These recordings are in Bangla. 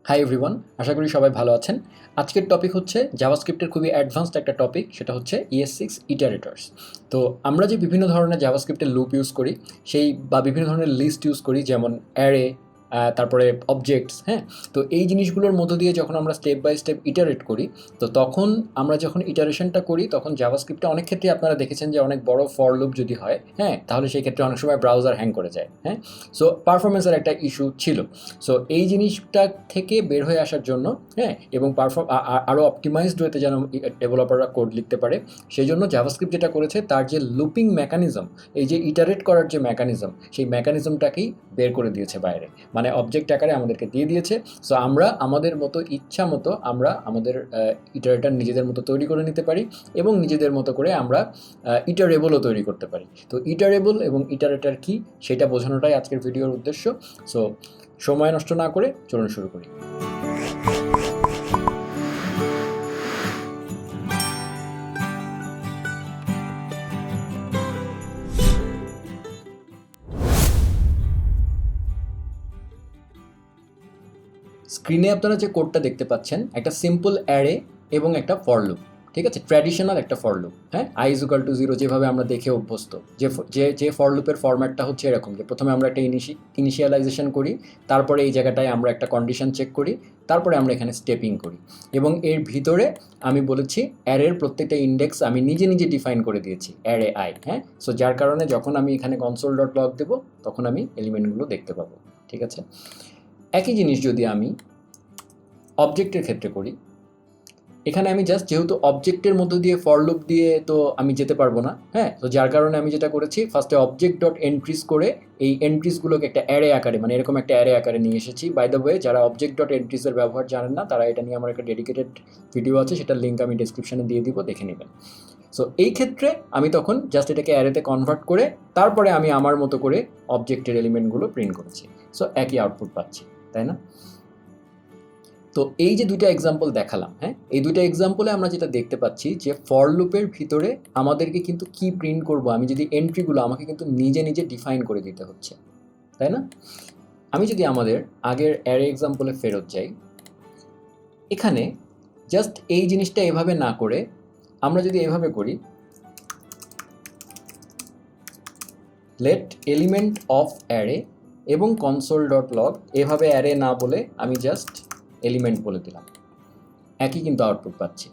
হাই এভরিওয়ান, আশা করি সবাই ভালো আছেন। আজকের টপিক হচ্ছে জাভাস্ক্রিপ্টের খুবই অ্যাডভান্সড একটা টপিক, সেটা হচ্ছে ES6 ইটারেটরস। তো আমরা যে বিভিন্ন ধরনের জাভাস্ক্রিপ্টের লুপ ইউজ করি সেই বা বিভিন্ন ধরনের লিস্ট ইউজ করি, যেমন অ্যারে, তারপরে অবজেক্টস, হ্যাঁ। তো এই জিনিসগুলোর মধ্য দিয়ে যখন আমরা স্টেপ বাই স্টেপ ইটারেট করি, তো তখন আমরা যখন ইটারেশনটা করি তখন জাভাস্ক্রিপ্টে অনেক ক্ষেত্রে আপনারা দেখেছেন যে অনেক বড় ফর লুপ যদি হয়, হ্যাঁ, তাহলে সেই ক্ষেত্রে অনেক সময় ব্রাউজার হ্যাং করে যায়, হ্যাঁ। সো পারফরমেন্সের একটা ইস্যু ছিল। সো এই জিনিসটা থেকে বের হয়ে আসার জন্য, হ্যাঁ, এবং আরও অপটিমাইজড ওয়েতে যেন ডেভেলপাররা কোড লিখতে পারে, সেই জন্য জাভাস্ক্রিপ্ট যেটা করেছে তার যে লুপিং মেকানিজম, এই যে ইটারেট করার যে মেকানিজম, সেই মেকানিজমটাকেই বের করে দিয়েছে বাইরে, মানে অবজেক্ট আকারে আমাদেরকে দিয়ে দিয়েছে। সো আমরা আমাদের মতো ইচ্ছা মতো আমরা আমাদের ইটারেটার নিজেদের মতো তৈরি করে নিতে পারি, এবং নিজেদের মতো করে আমরা ইটারেবলও তৈরি করতে পারি। তো ইটারেবল এবং ইটারেটার কি, সেটা বোঝানোটাই আজকের ভিডিওর উদ্দেশ্য। সো সময় নষ্ট না করে চলুন শুরু করি। স্ক্রিনে আপনারা যে কোডটা দেখতে পাচ্ছেন, একটা সিম্পল অ্যারে এবং একটা ফর লুপ, ঠিক আছে, ট্র্যাডিশনাল একটা ফর লুপ, হ্যাঁ, i=0 যেভাবে আমরা দেখে অভ্যস্ত, যে ফর লুপের ফরম্যাটটা হচ্ছে এরকম, যে প্রথমে আমরা একটা ইনিশিয়ালাইজেশন করি, তারপরে এই জায়গাটায় আমরা একটা কন্ডিশন চেক করি, তারপরে আমরা এখানে স্টেপিং করি, এবং এর ভিতরে আমি বলেছি অ্যারের প্রত্যেকটা ইন্ডেক্স আমি নিজে নিজে ডিফাইন করে দিয়েছি অ্যারে আই, হ্যাঁ। সো যার কারণে যখন আমি এখানে console.log দেবো তখন আমি এলিমেন্টগুলো দেখতে পাবো, ঠিক আছে। একই জিনিস যদি আমি অবজেক্টের ক্ষেত্রে করি, এখানে আমি জাস্ট যেহেতু অবজেক্টের মধ্য দিয়ে ফর লুপ দিয়ে তো আমি যেতে পারবো না, হ্যাঁ। তো যার কারণে আমি যেটা করেছি, ফার্স্টে অবজেক্ট ডট এন্ট্রিজ করে এই এন্ট্রিজগুলোকে একটা অ্যারে আকারে, মানে এরকম একটা অ্যারে আকারে নিয়ে এসেছি। বাই দ্য ওয়ে, যারা অবজেক্ট ডট এন্ট্রিজের ব্যবহার জানেন না, তারা এটা নিয়ে আমার একটা ডেডিকেটেড ভিডিও আছে, সেটার লিঙ্ক আমি ডিসক্রিপশনে দিয়ে দিব, দেখে নেবেন। সো এই ক্ষেত্রে আমি তখন জাস্ট এটাকে অ্যারেতে কনভার্ট করে তারপরে আমি আমার মতো করে অবজেক্টের এলিমেন্টগুলো প্রিন্ট করেছি। সো একই আউটপুট পাচ্ছি, তাই না? তো এই যে দুইটা এক্সাম্পল দেখালাম, হ্যাঁ, এই দুইটা এক্সাম্পলে আমরা যেটা দেখতে পাচ্ছি যে ফর লুপের ভিতরে আমাদেরকে কিন্তু কি প্রিন্ট করব, আমি যদি এন্ট্রিগুলো আমাকে কিন্তু নিজে নিজে ডিফাইন করে দিতে হচ্ছে, তাই না? আমি যদি আমাদের আগের অ্যারে এক্সাম্পলে ফেরত যাই, এখানে জাস্ট এই জিনিসটা এভাবে না করে আমরা যদি এভাবে করি, লেট এলিমেন্ট অফ অ্যারে এবং console.log, এভাবে অ্যারে না বলে আমি জাস্ট এলিমেন্ট বলে দিলাম, একই কিন্তু আউটপুট পাচ্ছি।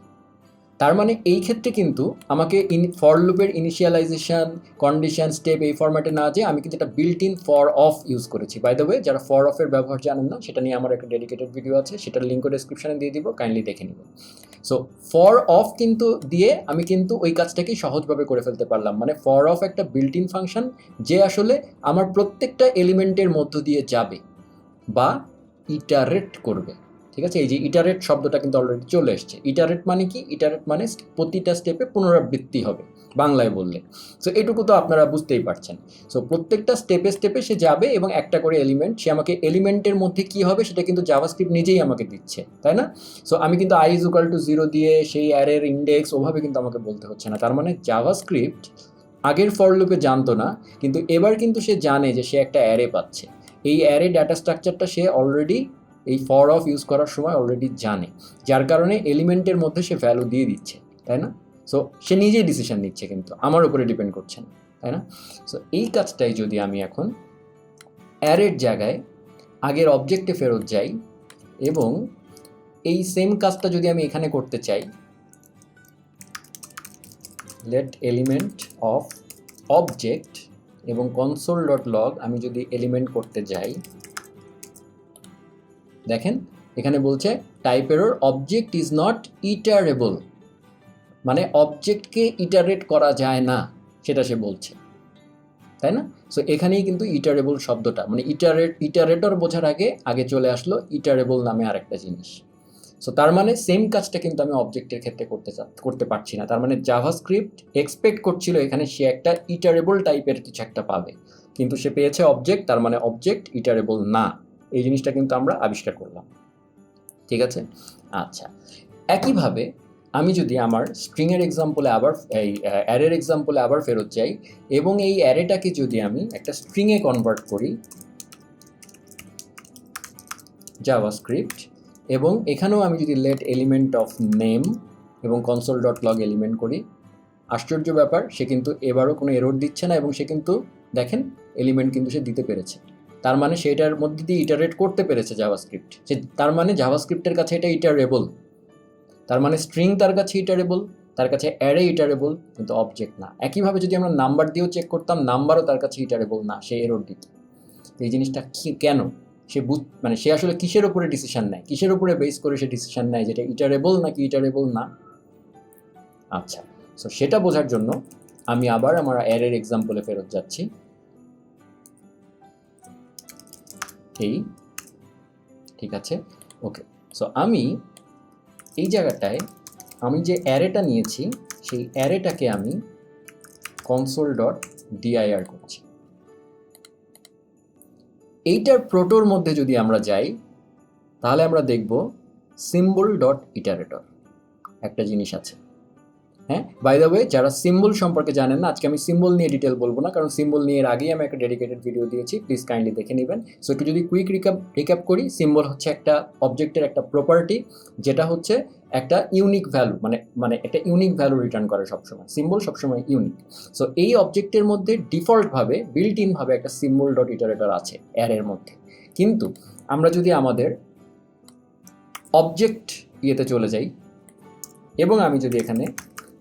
তার মানে এই ক্ষেত্রে কিন্তু আমাকে ফর লুপের ইনিশিয়ালাইজেশন, কন্ডিশন, স্টেপ এই ফরম্যাটে না যেয়ে আমি কিন্তু একটা built in for of use করেছি। বাই দ্য ওয়ে, যারা ফর অফের ব্যবহার জানেন না, সেটা নিয়ে আমার একটা ডেডিকেটেড ভিডিও আছে, সেটার লিঙ্কও ডেসক্রিপশনে দিয়ে দিব, কাইন্ডলি দেখে নিব। সো ফর অফ কিন্তু দিয়ে আমি কিন্তু ওই কাজটাকেই সহজভাবে করে ফেলতে পারলাম, মানে ফর অফ একটা বিল্ট ইন ফাংশন, যে আসলে আমার প্রত্যেকটা এলিমেন্টের মধ্য দিয়ে যাবে বা ইটারেট করবে, ঠিক আছে। এই যে ইটারেট শব্দটা কিন্তু অলরেডি চলে এসছে। ইটারেট মানে কি? ইটারেট মানে প্রতিটা স্টেপে পুনরাবৃত্তি হবে, বাংলায় বললে। সো এটুকু তো আপনারা বুঝতেই পারছেন। সো প্রত্যেকটা স্টেপে স্টেপে সে যাবে এবং একটা করে এলিমেন্ট, সে আমাকে এলিমেন্টের মধ্যে কি হবে সেটা কিন্তু জাভাস্ক্রিপ্ট নিজেই আমাকে দিচ্ছে, তাই না? সো আমি কিন্তু i=0 দিয়ে সেই অ্যারের ইন্ডেক্স ওভাবে কিন্তু আমাকে বলতে হচ্ছে না। তার মানে জাভাস্ক্রিপ্ট আগের ফর লুপে জানতো না, কিন্তু এবার কিন্তু সে জানে যে সে একটা অ্যারে পাচ্ছে। এই অ্যারে ডাটা স্ট্রাকচারটা সে অলরেডি এই ফর অফ ইউজ করার সময় অলরেডি জানে, যার কারণে এলিমেন্টের মধ্যে সে ভ্যালু দিয়ে দিচ্ছে, তাই না? সো সে নিজেই ডিসিশন নিচ্ছে, কিন্তু আমার উপরে ডিপেন্ড করছে না, তাই না? সো এই কাজটাই যদি আমি এখন অ্যারের জায়গায় আগের অবজেক্টে ফেরত যাই এবং এই সেম কাজটা যদি আমি এখানে করতে চাই, লেট এলিমেন্ট অফ অবজেক্ট এবং console.log আমি যদি এলিমেন্ট করতে যাই, দেখেন এখানে বলছে type error, object is not iterable, মানে অবজেক্টকে ইটারেট করা যায় না, সেটা সে বলছে, তাই না? সো এখানেই কিন্তু ইটারেবল শব্দটা, মানে ইটারেটর বোঝার আগে চলে আসলো ইটারেবল নামে আরেকটা জিনিস। সো তার মানে সেম কাজটা কিন্তু আমি অবজেক্টের ক্ষেত্রে করতে পারছি না। তার মানে জাভাস্ক্রিপ্ট এক্সপেক্ট করছিল এখানে সে একটা ইটারেবল টাইপের কিছু একটা পাবে, কিন্তু সে পেয়েছে অবজেক্ট, তার মানে অবজেক্ট ইটারেবল না। এই জিনিসটা কিন্তু আমরা আবিষ্কার করলাম, ঠিক আছে। আচ্ছা, একইভাবে আমি যদি আমার স্ট্রিংয়ের এক্সাম্পলে আবার এই অ্যারের এক্সাম্পলে আবার ফেরত যাই এবং এই অ্যারেটাকে যদি আমি একটা স্ট্রিংয়ে কনভার্ট করি, জাভাস্ক্রিপ্ট এবং এখানেও আমি যদি লেট এলিমেন্ট অফ নেম এবং কনসোল ডট লগ এলিমেন্ট করি, আশ্চর্য ব্যাপার, সে কিন্তু এবারও কোনো এরর দিচ্ছে না এবং সে কিন্তু দেখেন এলিমেন্ট কিন্তু সে দিতে পেরেছে। তার মানে সেটার মধ্যে দিয়ে ইটারেট করতে পেরেছে জাভাস্ক্রিপ্ট। সে তার মানে জাভাস্ক্রিপ্টের কাছে এটা ইটারেবল। তার মানে স্ট্রিং তার কাছে ইটারেবল, তার কাছে অ্যারে ইটারেবল, কিন্তু অবজেক্ট না। একইভাবে যদি আমরা নাম্বার দিয়েও চেক করতাম, নাম্বারও তার কাছে ইটারেবল না, সে এরর দিত। তো এই জিনিসটা কেন সে মানে সে আসলে কিসের উপরে ডিসিশন নেয়, কিসের উপরে বেস করে সে ডিসিশন নেয় যেটা ইটারেবল নাকি ইটারেবল না? আচ্ছা, সো সেটা বোঝার জন্য আমি আবার আমার অ্যারের এক্সাম্পলে ফেরত যাচ্ছি। এই ঠিক আছে, ওকে। সো আমি এই জায়গাটায় আমি যে অ্যারেটা নিয়েছি সেই অ্যারেটাকে আমি কনসোল ডট ডিআইআর করছি। এইটার প্রোটোর মধ্যে যদি আমরা যাই তাহলে আমরা দেখব সিম্বল ডট ইটারেটর একটা জিনিস আছে। হ্যাঁ, বাই দ্য ওয়ে, যারা সিম্বল সম্পর্কে জানেন না, আজকে আমি সিম্বল নিয়ে ডিটেল বলবো না, কারণ সিম্বল নিয়ে এর আগেই আমি একটা ডেডিকেটেড ভিডিও দিয়েছি, প্লিজ কাইন্ডলি দেখে নেবেন। সো একটু যদি কুইক রিক্যাপ করি, সিম্বল হচ্ছে একটা অবজেক্টের একটা প্রপার্টি যেটা হচ্ছে একটা ইউনিক ভ্যালু, মানে একটা ইউনিক ভ্যালু রিটার্ন করে সবসময়। সিম্বল সবসময় ইউনিক। সো এই অবজেক্টের মধ্যে ডিফল্টভাবে বিল্ট ইনভাবে একটা সিম্বল ডট ইটারেটর আছে অ্যারের মধ্যে। কিন্তু আমরা যদি আমাদের অবজেক্ট ইয়েতে চলে যাই এবং আমি যদি এখানে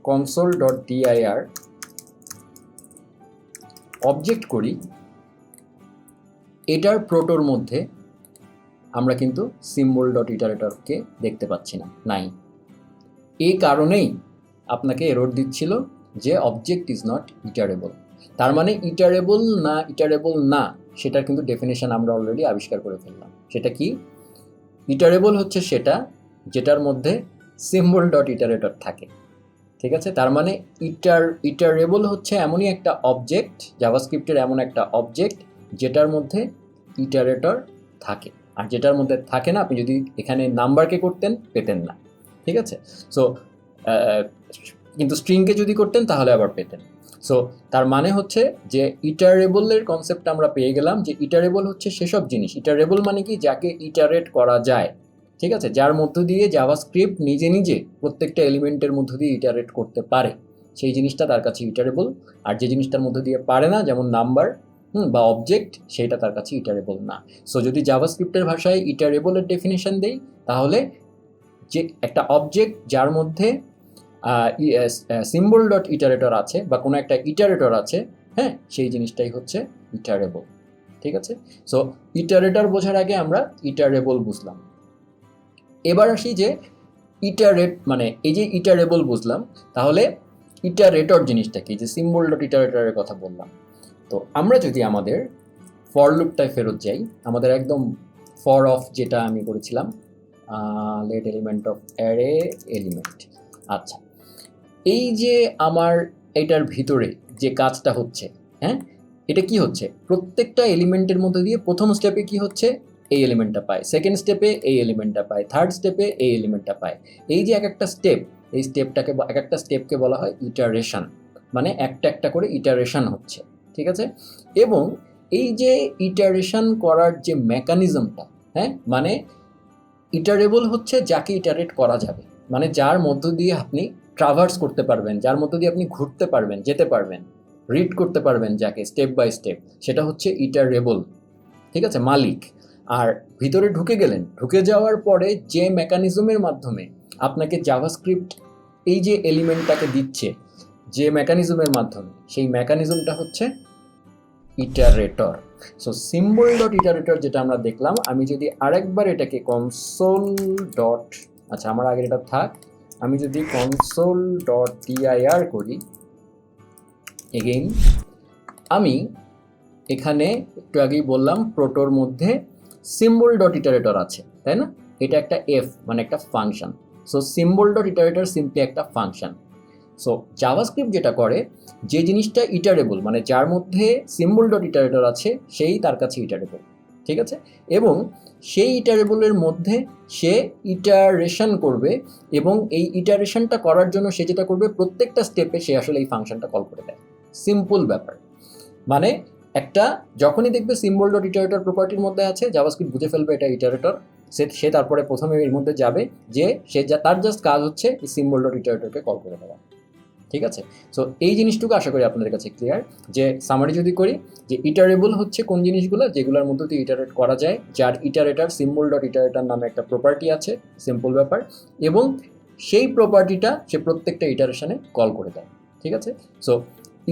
কনসোল ডট ডিআইআর অবজেক্ট করি, এটার প্রোটোর মধ্যে আমরা কিন্তু সিম্বল ডট ইটারেটরকে দেখতে পাচ্ছি না, নাই। এই কারণেই আপনাকে এরর দিচ্ছিল যে অবজেক্ট ইজ নট ইটারেবল। তার মানে ইটারেবল না সেটার কিন্তু ডেফিনেশন আমরা অলরেডি আবিষ্কার করে ফেললাম। সেটা কি? ইটারেবল হচ্ছে সেটা যেটার মধ্যে সিম্বল ডট ইটারেটর থাকে। ঠিক আছে, তার মানে ইটারেবল হচ্ছে এমনই একটা অবজেক্ট, জাভাস্ক্রিপ্টের এমন একটা অবজেক্ট যেটার মধ্যে ইটারেটর থাকে। আর যেটার মধ্যে থাকে না, আপনি যদি এখানে নাম্বারকে করতেন পেতেন না। ঠিক আছে, সো কিন্তু স্ট্রিংকে যদি করতেন তাহলে আবার পেতেন। সো তার মানে হচ্ছে যে ইটারেবলের কনসেপ্ট আমরা পেয়ে গেলাম, যে ইটারেবল হচ্ছে সেসব জিনিস। ইটারেবল মানে কি? যাকে ইটারেট করা যায়। ঠিক আছে, যার মধ্য দিয়ে জাভাস্ক্রিপ্ট নিজে নিজে প্রত্যেকটা এলিমেন্টের মধ্য দিয়ে ইটারেট করতে পারে, সেই জিনিসটা তার কাছে ইটারেবল। আর যে জিনিসটার মধ্য দিয়ে পারে না, যেমন নাম্বার বা অবজেক্ট, সেটা তার কাছে ইটারেবল না। সো যদি জাভাস্ক্রিপ্টের ভাষায় ইটারেবলের ডেফিনেশন দেই, তাহলে যে একটা অবজেক্ট যার মধ্যে সিম্বল ডট ইটারেটর আছে বা কোনো একটা ইটারেটর আছে, হ্যাঁ, সেই জিনিসটাই হচ্ছে ইটারেবল। ঠিক আছে, সো ইটারেটর বোঝার আগে আমরা ইটারেবল বুঝলাম। এবার আসি যে ইটারেট মানে এই যে ইটারেবল বুঝলাম, তাহলে ইটারেটর জিনিসটা কি? যে সিম্বল ডট ইটারেটরের কথা বললাম। তো আমরা যদি আমাদের ফর লুপটায় ফেরত যাই, আমাদের একদম ফর অফ যেটা আমি করেছিলাম, let element of array element. আচ্ছা, এই যে আমার এটার ভিতরে যে কাজটা হচ্ছে, হ্যাঁ, এটা কি হচ্ছে? প্রত্যেকটা এলিমেন্টের মধ্যে দিয়ে প্রথম স্টেপে কি হচ্ছে? এই এলিমেন্টটা পায়, সেকেন্ড স্টেপে এই এলিমেন্টটা পায়, থার্ড স্টেপে এই এলিমেন্টটা পায়। এই যে এক একটা স্টেপ, এই স্টেপটাকে এক একটা স্টেপকে বলা হয় ইটারেশন, মানে একটা একটা করে ইটারেশন হচ্ছে। ঠিক আছে, এবং এই যে ইটারেশন করার যে মেকানিজমটা, হ্যাঁ, মানে ইটারেবল হচ্ছে যাকে ইটারেট করা যাবে, মানে যার মধ্য দিয়ে আপনি ট্রাভার্স করতে পারবেন, যার মধ্য দিয়ে আপনি ঘুরতে পারবেন, যেতে পারবেন, রিড করতে পারবেন যাকে স্টেপ বাই স্টেপ, সেটা হচ্ছে ইটারেবল। ঠিক আছে, মালিক। আর ভিতরে ঢুকে গেলেন, ঢুকে যাওয়ার পরে যে মেকানিজমের মাধ্যমে আপনাকে জাভাস্ক্রিপ্ট এই যে এলিমেন্টটাকে দিচ্ছে, যে মেকানিজমের মাধ্যমে, সেই মেকানিজমটা হচ্ছে ইটারেটর। সো সিম্বল ডট ইটারেটর যেটা আমরা দেখলাম, আমি যদি আরেকবার এটাকে কনসোল ডট, আচ্ছা আমার আগে এটা থাক, আমি যদি কনসোল ডট ডিআইআর করি এগেইন, আমি এখানে একটু আগেই বললাম প্রোটোর মধ্যে সিম্বল ডট ইটারেটর আছে, তাই না? এটা একটা এফ, মানে একটা function. So symbol dot iterator simply একটা ফাংশন। সো জাভাস্ক্রিপ্ট যেটা করে, যে জিনিসটা ইটারেবল, মানে যার মধ্যে সিম্বল ডট ইটারেটর আছে, সেই তার কাছে ইটারেবল। ঠিক আছে, এবং সেই ইটারেবলের মধ্যে সে ইটারেশন করবে, এবং এই ইটারেশনটা করার জন্য সে যেটা করবে, প্রত্যেকটা স্টেপে সে আসলে এই ফাংশনটা কল করে দেয়। সিম্পল ব্যাপার। মানে একটা যখনই দেখবে সিম্বল ডট ইটারেটর প্রপার্টির মধ্যে আছে, জাভাস্ক্রিপ্ট বুঝে ফেলবে এটা ইটারেটর, সে তারপরে প্রথমে এর মধ্যে যাবে, যে তার জাস্ট কাজ হচ্ছে এই সিম্বল ডট ইটারেটরকে কল করে দেওয়া। ঠিক আছে, সো এই জিনিসটুকু আশা করি আপনাদের কাছে ক্লিয়ার। যে সামারি যদি করি, যে ইটারেবল হচ্ছে কোন জিনিসগুলো, যেগুলোর মধ্যে দিয়ে ইটারেট করা যায়, যার ইটারেটার সিম্বল ডট ইটারেটার নামে একটা প্রপার্টি আছে, সিম্পল ব্যাপার, এবং সেই প্রপার্টিটা সে প্রত্যেকটা ইটারেশনে কল করে দেয়। ঠিক আছে, সো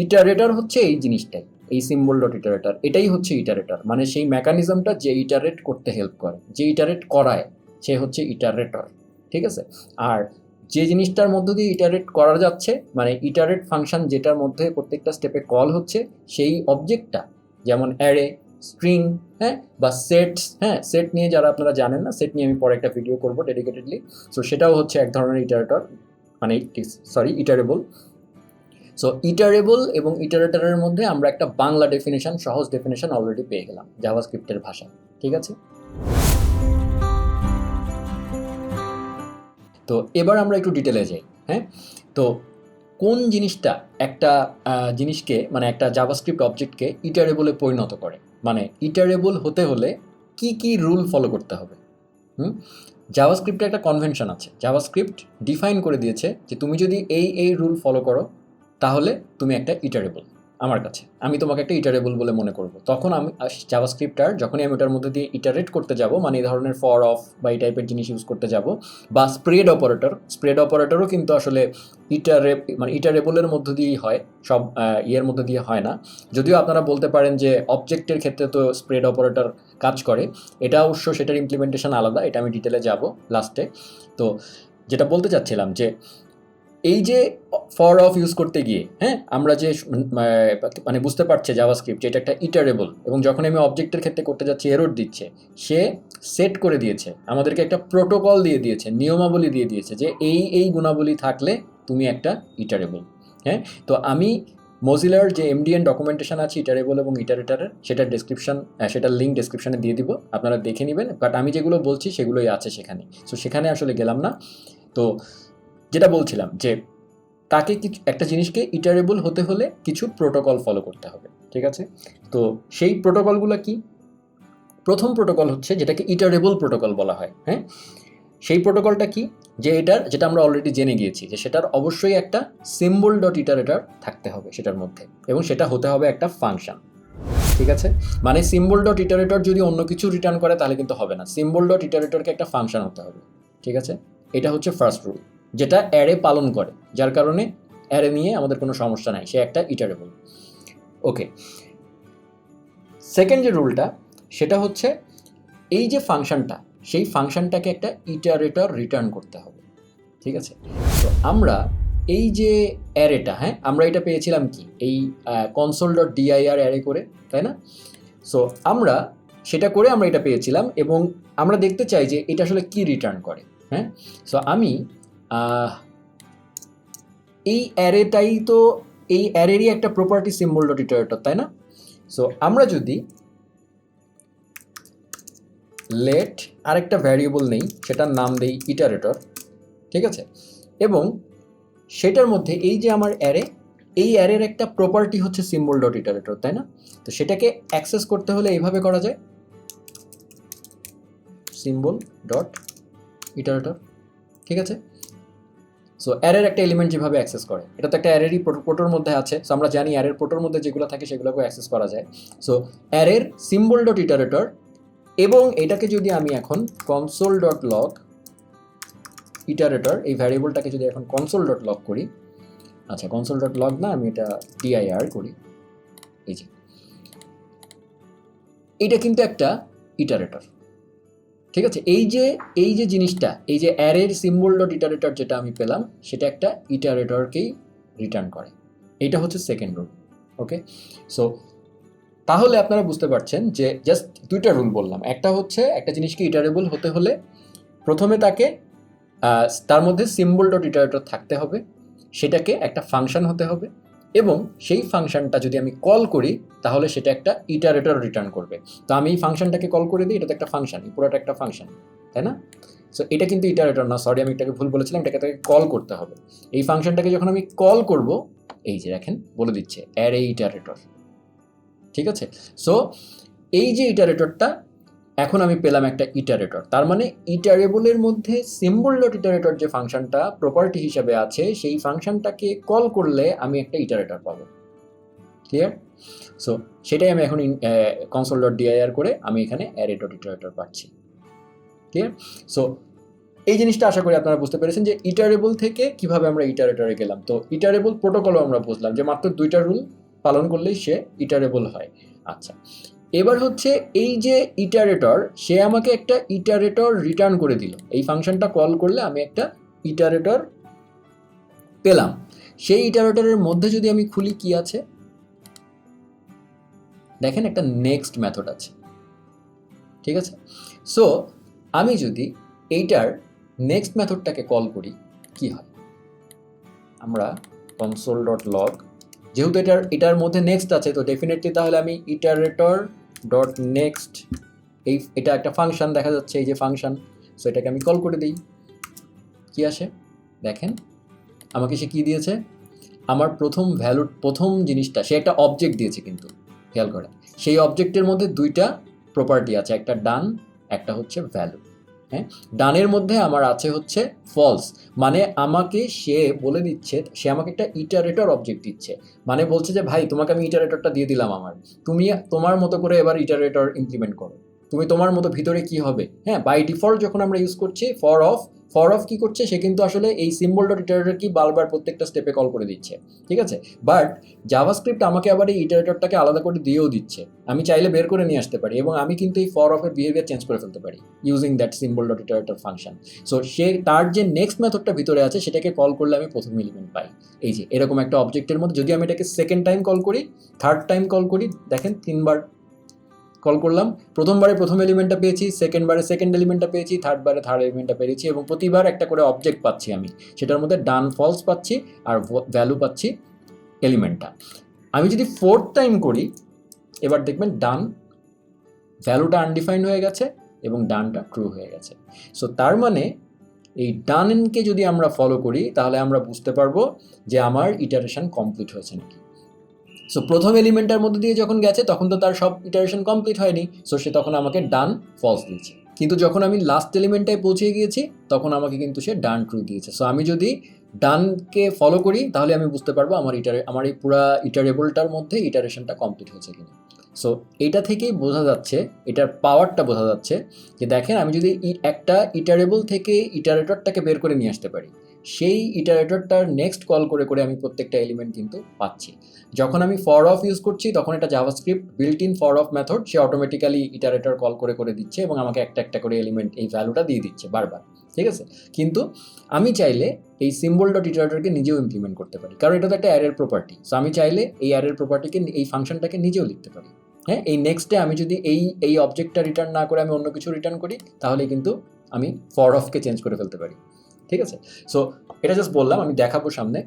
ইটারেটার হচ্ছে এই জিনিসটাই, এই সিম্বল ডট ইটারেটার, এটাই হচ্ছে ইটারেটার, মানে সেই মেকানিজমটা যে ইটারেট করতে হেল্প করে, যে ইটারেট করায়, সে হচ্ছে ইটারেটর। ঠিক আছে, আর যে জিনিসটার মধ্য দিয়ে ইটারেট করা যাচ্ছে, মানে ইটারেট ফাংশন যেটার মধ্যে প্রত্যেকটা স্টেপে কল হচ্ছে, সেই অবজেক্টটা, যেমন অ্যারে, স্ট্রিং, হ্যাঁ, বা সেটস, হ্যাঁ, সেট নিয়ে যারা আপনারা জানেন না, সেট নিয়ে আমি পরে একটা ভিডিও করবো ডেডিকেটেডলি। সো সেটাও হচ্ছে এক ধরনের ইটারেটর, মানে ইটারেবল। সো ইটারেবল এবং ইটারেটরের মধ্যে আমরা একটা বাংলা ডেফিনেশন, সহজ ডেফিনেশন অলরেডি পেয়ে গেলাম জাভাস্ক্রিপ্টের ভাষায়। ঠিক আছে, তো এবার আমরা একটু ডিটেলে যাই। হ্যাঁ, তো কোন জিনিসটা একটা জিনিসকে, মানে একটা জাভাস্ক্রিপ্ট অবজেক্টকে ইটারেবলে পরিণত করে, মানে ইটারেবল হতে হলে কি কি রুল ফলো করতে হবে। জাভাস্ক্রিপ্টে একটা কনভেনশন আছে, জাভাস্ক্রিপ্ট ডিফাইন করে দিয়েছে যে তুমি যদি এই রুল ফলো করো তাহলে তুমি একটা ইটারেবল। আমার কাছে, আমি তোমাকে একটা ইটারেবল বলে মনে করব, তখন আমি জাভাস্ক্রিপ্টার যখনই আমি ওটার মধ্যে দিয়ে ইটারেট করতে যাব, মানে এই ধরনের ফর অফ বা এই টাইপের জিনিস ইউজ করতে যাব, বা স্প্রেড অপারেটরও কিন্তু আসলে মানে ইটারেবলের মধ্য দিয়েই হয়, সব ইয়ের মধ্যে দিয়ে হয় না। যদিও আপনারা বলতে পারেন যে অবজেক্টের ক্ষেত্রে তো স্প্রেড অপারেটর কাজ করে, এটা অবশ্য সেটার ইমপ্লিমেন্টেশন আলাদা, এটা আমি ডিটেলে যাব লাস্টে। তো যেটা বলতে চাচ্ছিলাম যে এই যে ফর অফ ইউজ করতে গিয়ে, হ্যাঁ, আমরা যে মানে বুঝতে পারছে জাভাস্ক্রিপ্ট যে এটা একটা ইটারেবল, এবং যখন আমি অবজেক্টের ক্ষেত্রে করতে যাচ্ছি এরর দিচ্ছে, সে সেট করে দিয়েছে, আমাদেরকে একটা প্রোটোকল দিয়ে দিয়েছে, নিয়মাবলী দিয়ে দিয়েছে যে এই গুণাবলী থাকলে তুমি একটা ইটারেবল। হ্যাঁ, তো আমি মজিলার যে এমডিএন ডকুমেন্টেশন আছে ইটারেবল এবং ইটারেটারের, সেটার সেটার লিঙ্ক ডেসক্রিপশনে দিয়ে দিব, আপনারা দেখে নেবেন। বাট আমি যেগুলো বলছি সেগুলোই আছে সেখানে, সো সেখানে আসলে গেলাম না। তো যেটা বলছিলাম যে তাকে একটা জিনিসকে ইটারেবল হতে হলে কিছু প্রোটোকল ফলো করতে হবে। ঠিক আছে, তো সেই প্রোটোকলগুলো কি? প্রথম প্রোটোকল হচ্ছে যেটাকে ইটারেবল প্রোটোকল বলা হয়। হ্যাঁ, সেই প্রোটোকলটা কি? যে যেটা আমরা অলরেডি জেনে গিয়েছি, যে সেটার অবশ্যই একটা সিম্বল ডট ইটারেটর থাকতে হবে সেটার মধ্যে, এবং সেটা হতে হবে একটা ফাংশন। ঠিক আছে, মানে সিম্বল ডট ইটারেটর যদি অন্য কিছু রিটার্ন করে তাহলে কিন্তু হবে না, সিম্বল ডট ইটারেটরকে একটা ফাংশন হতে হবে। ঠিক আছে, এটা হচ্ছে ফার্স্ট রুল, যেটা অ্যারে পালন করে, যার কারণে অ্যারে নিয়ে আমাদের কোনো সমস্যা নাই, সে একটা ইটারেবল। ওকে, সেকেন্ড যে রুলটা, সেটা হচ্ছে এই যে ফাংশনটা, সেই ফাংশনটাকে একটা ইটারেটর রিটার্ন করতে হবে। ঠিক আছে, তো আমরা এই যে অ্যারেটা, হ্যাঁ, আমরা এটা পেয়েছিলাম কি, এই কনসোল ডট ডিআইআর অ্যারে করে, তাই না? সো আমরা সেটা করে আমরা এটা পেয়েছিলাম, এবং আমরা দেখতে চাই যে এটা আসলে কি রিটার্ন করে। হ্যাঁ, সো আমি এই অ্যারেটাই তো, এই অ্যারেরই একটা প্রপার্টি সিম্বল ডট ইটারেটর, তাই না? সো আমরা যদি লেট আরেকটা ভ্যারিয়েবল নেই, সেটার নাম দেই ইটারেটর। ঠিক আছে, এবং সেটার মধ্যে এই যে আমার অ্যারে, এই অ্যারের একটা প্রপার্টি হচ্ছে সিম্বল ডট ইটারেটর, তাই না? তো সেটাকে অ্যাক্সেস করতে হলে এইভাবে করা যায়, সিম্বল ডট ইটারেটর। ঠিক আছে, সো অ্যারের একটা এলিমেন্ট যেভাবে অ্যাক্সেস করে, এটা তো একটা অ্যারেরই পোর্টোর মধ্যে আছে, সো আমরা জানি অ্যারের পোর্টোর মধ্যে যেগুলো থাকে সেগুলোকে অ্যাক্সেস করা যায়। সো অ্যারের সিম্বল ডট ইটারেটর, এবং এটাকে যদি আমি এখন কনসোল ডট লগ ইটারেটর, এই ভ্যারিয়েবলটাকে যদি এখন কনসোল ডট লগ করি, আচ্ছা কনসোল ডট লগ না, আমি এটা ডিআইআর করি, এই যে এটা কিন্তু একটা ইটারেটর। ঠিক আছে, এই যে জিনিসটা, এই যে অ্যারের সিম্বল ডট ইটারেটর যেটা আমি পেলাম, সেটা একটা ইটারেটরকেই রিটার্ন করে। এইটা হচ্ছে সেকেন্ড রুল। ওকে, সো তাহলে আপনারা বুঝতে পারছেন যে জাস্ট দুইটা রুল বললাম, একটা হচ্ছে একটা জিনিসকে ইটারেবল হতে হলে প্রথমে তাকে তার মধ্যে সিম্বল ডট ইটারেটর থাকতে হবে, সেটাকে একটা ফাংশন হতে হবে, এবং সেই ফাংশনটা যদি আমি কল করি তাহলে সেটা একটা ইটারেটর রিটার্ন করবে। তো আমি এই ফাংশনটাকে কল করে দিই, এটা তো একটা ফাংশন, পুরোটা একটা ফাংশন, তাই না? সো এটা কিন্তু ইটারেটর না, সরি আমি এটাকে ভুল বলেছিলাম, এটাকে তাকে কল করতে হবে। এই ফাংশনটাকে যখন আমি কল করব, এই যে দেখেন বলে দিচ্ছে অ্যারে ইটারেটর। ঠিক আছে, সো এই যে ইটারেটরটা এখন আমি পেলাম একটা ইটারেটর। তার মানে ইটারেবলের মধ্যে সিম্বল ডট ইটারেটর যে ফাংশনটা প্রপার্টি হিসাবে আছে, সেই ফাংশনটাকে কল করলে আমি একটা ইটারেটর পাবো। ক্লিয়ার? সো সেটাই আমি এখন কনসোল ডট ডিআইআর করে আমি এখানে অ্যারে ডট ইটারেটর পাচ্ছি। ক্লিয়ার? সো এই জিনিসটা আশা করি আপনারা বুঝতে পেরেছেন যে ইটারেবল থেকে কিভাবে আমরা ইটারেটরে গেলাম। তো ইটারেবল প্রোটোকলও আমরা বুঝলাম যে মাত্র 2টা রুল পালন করলেই সে ইটারেবল হয়। আচ্ছা, এবার হচ্ছে এই যে ইটারেটর, সে আমাকে একটা ইটারেটর রিটার্ন করে দিল। এই ফাংশনটা কল করলে আমি একটা ইটারেটর পেলাম। সেই ইটারেটরের মধ্যে যদি আমি খুলি, কি আছে দেখেন, একটা নেক্সট মেথড আছে। ঠিক আছে? সো আমি যদি এইটার নেক্সট মেথডটাকে কল করি, কি হয়? আমরা কনসোল ডট লগ, যেহেতু এটার মধ্যে নেক্সট আছে, তো ডেফিনেটলি তাহলে আমি ইটারেটর ডট নেক্সট, এটা একটা ফাংশন দেখা যাচ্ছে, এই যে ফাংশন, সো এটাকে আমি কল করে দিই। কি আসে দেখেন, আমাকে সে কি দিয়েছে? আমার প্রথম জিনিসটা, সে একটা অবজেক্ট দিয়েছে, কিন্তু খেয়াল করেন সেই অবজেক্টের মধ্যে 2টা প্রপার্টি আছে, একটা ডান, একটা হচ্ছে ভ্যালু। হ্যাঁ, ডানের মধ্যে আমার আছে হচ্ছে ফলস, মানে আমাকে সে বলে দিচ্ছে, সে আমাকে একটা ইটারেটর অবজেক্ট দিচ্ছে, মানে বলছে যে ভাই তোমাকে আমি ইটারেটরটা দিয়ে দিলাম, তুমি তোমার মতো করে এবার ইটারেটর ইমপ্লিমেন্ট করো, তুমি তোমার মতো ভিতরে কি হবে। হ্যাঁ, বাই ডিফল্ট যখন আমরা ইউজ করছি ফর অফ কি করছে, সে কিন্তু আসলে এই সিম্বল ডট ইটারেটর কি বারবার প্রত্যেকটা স্টেপে কল করে দিচ্ছে। ঠিক আছে, বাট জাভাস্ক্রিপ্ট আমাকে আবার এই ইটারেটরটাকে আলাদা করে দিয়েও দিচ্ছে, আমি চাইলে বের করে নিয়ে আসতে পারি, এবং আমি কিন্তু এই ফর অফের বিহেভিয়ার চেঞ্জ করে ফেলতে পারি using that symbol dot iterator function. So সে তার যে নেক্সট মেথডটা ভিতরে আছে, সেটাকে কল করলে আমি প্রথম এলিমেন্ট পাই। এই যে এরকম একটা অবজেক্টের মধ্যে যদি আমি এটাকে সেকেন্ড টাইম কল করি, থার্ড টাইম কল করি, দেখেন 3বার কল করলাম, প্রথমবারে প্রথম এলিমেন্টটা পেয়েছি, সেকেন্ডবারে সেকেন্ড এলিমেন্টটা পেয়েছি, থার্ডবারে থার্ড এলিমেন্টটা পেয়েছি, এবং প্রতিবার একটা করে অবজেক্ট পাচ্ছি আমি, সেটার মধ্যে ডান ফলস পাচ্ছি আর ভ্যালু পাচ্ছি এলিমেন্টটা। আমি যদি ফোর্থ টাইম করি, এবার দেখবেন ডান ভ্যালুটা আনডিফাইন্ড হয়ে গেছে এবং ডানটা ট্রু হয়ে গেছে। সো তার মানে এই ডানকে যদি আমরা ফলো করি, তাহলে আমরা বুঝতে পারবো যে আমার ইটারেশন কমপ্লিট হয়েছে নাকি। সো প্রথম এলিমেন্টের মধ্যে দিয়ে যখন গেছে, তখন তো তার সব ইটারেশন কমপ্লিট হয়নি, সো সে তখন আমাকে ডান ফলস দিয়েছে। কিন্তু যখন আমি লাস্ট এলিমেন্টটায় পৌঁছে গিয়েছি, তখন আমাকে কিন্তু সে ডান ট্রু দিয়েছে। সো আমি যদি ডানকে ফলো করি, তাহলে আমি বুঝতে পারবো আমার এই পুরা ইটারেবলটার মধ্যে ইটারেশনটা কমপ্লিট হয়েছে কিনা। সো এটা থেকেই বোঝা যাচ্ছে, এটার পাওয়ারটা বোঝা যাচ্ছে যে দেখেন, আমি যদি একটা ইটারেবল থেকে ইটারেটরটাকে বের করে নিয়ে আসতে পারি, সেই ইটারেটরটার নেক্সট কল করে করে আমি প্রত্যেকটা এলিমেন্ট কিন্তু পাচ্ছি। যখন আমি ফর অফ ইউজ করছি, তখন এটা JavaScript built in for of method, সে অটোমেটিক্যালি ইটারেটর কল করে করে দিচ্ছে এবং আমাকে একটা একটা করে এলিমেন্ট, এই ভ্যালুটা দিয়ে দিচ্ছে বারবার। ঠিক আছে, কিন্তু আমি চাইলে এই সিম্বল ডট ইটারেটরকে নিজেও ইমপ্লিমেন্ট করতে পারি, কারণ এটা তো একটা অ্যারের প্রপার্টি। সো আমি চাইলে এই অ্যারের প্রপার্টিকে, এই ফাংশনটাকে নিজেও লিখতে পারি। হ্যাঁ, এই নেক্সটে আমি যদি এই অবজেক্টটা রিটার্ন না করে আমি অন্য কিছু রিটার্ন করি, তাহলে কিন্তু আমি ফর অফকে চেঞ্জ করে ফেলতে পারি। ঠিক আছে, সো এটা জাস্ট বললাম, আমি দেখাবো সামনে।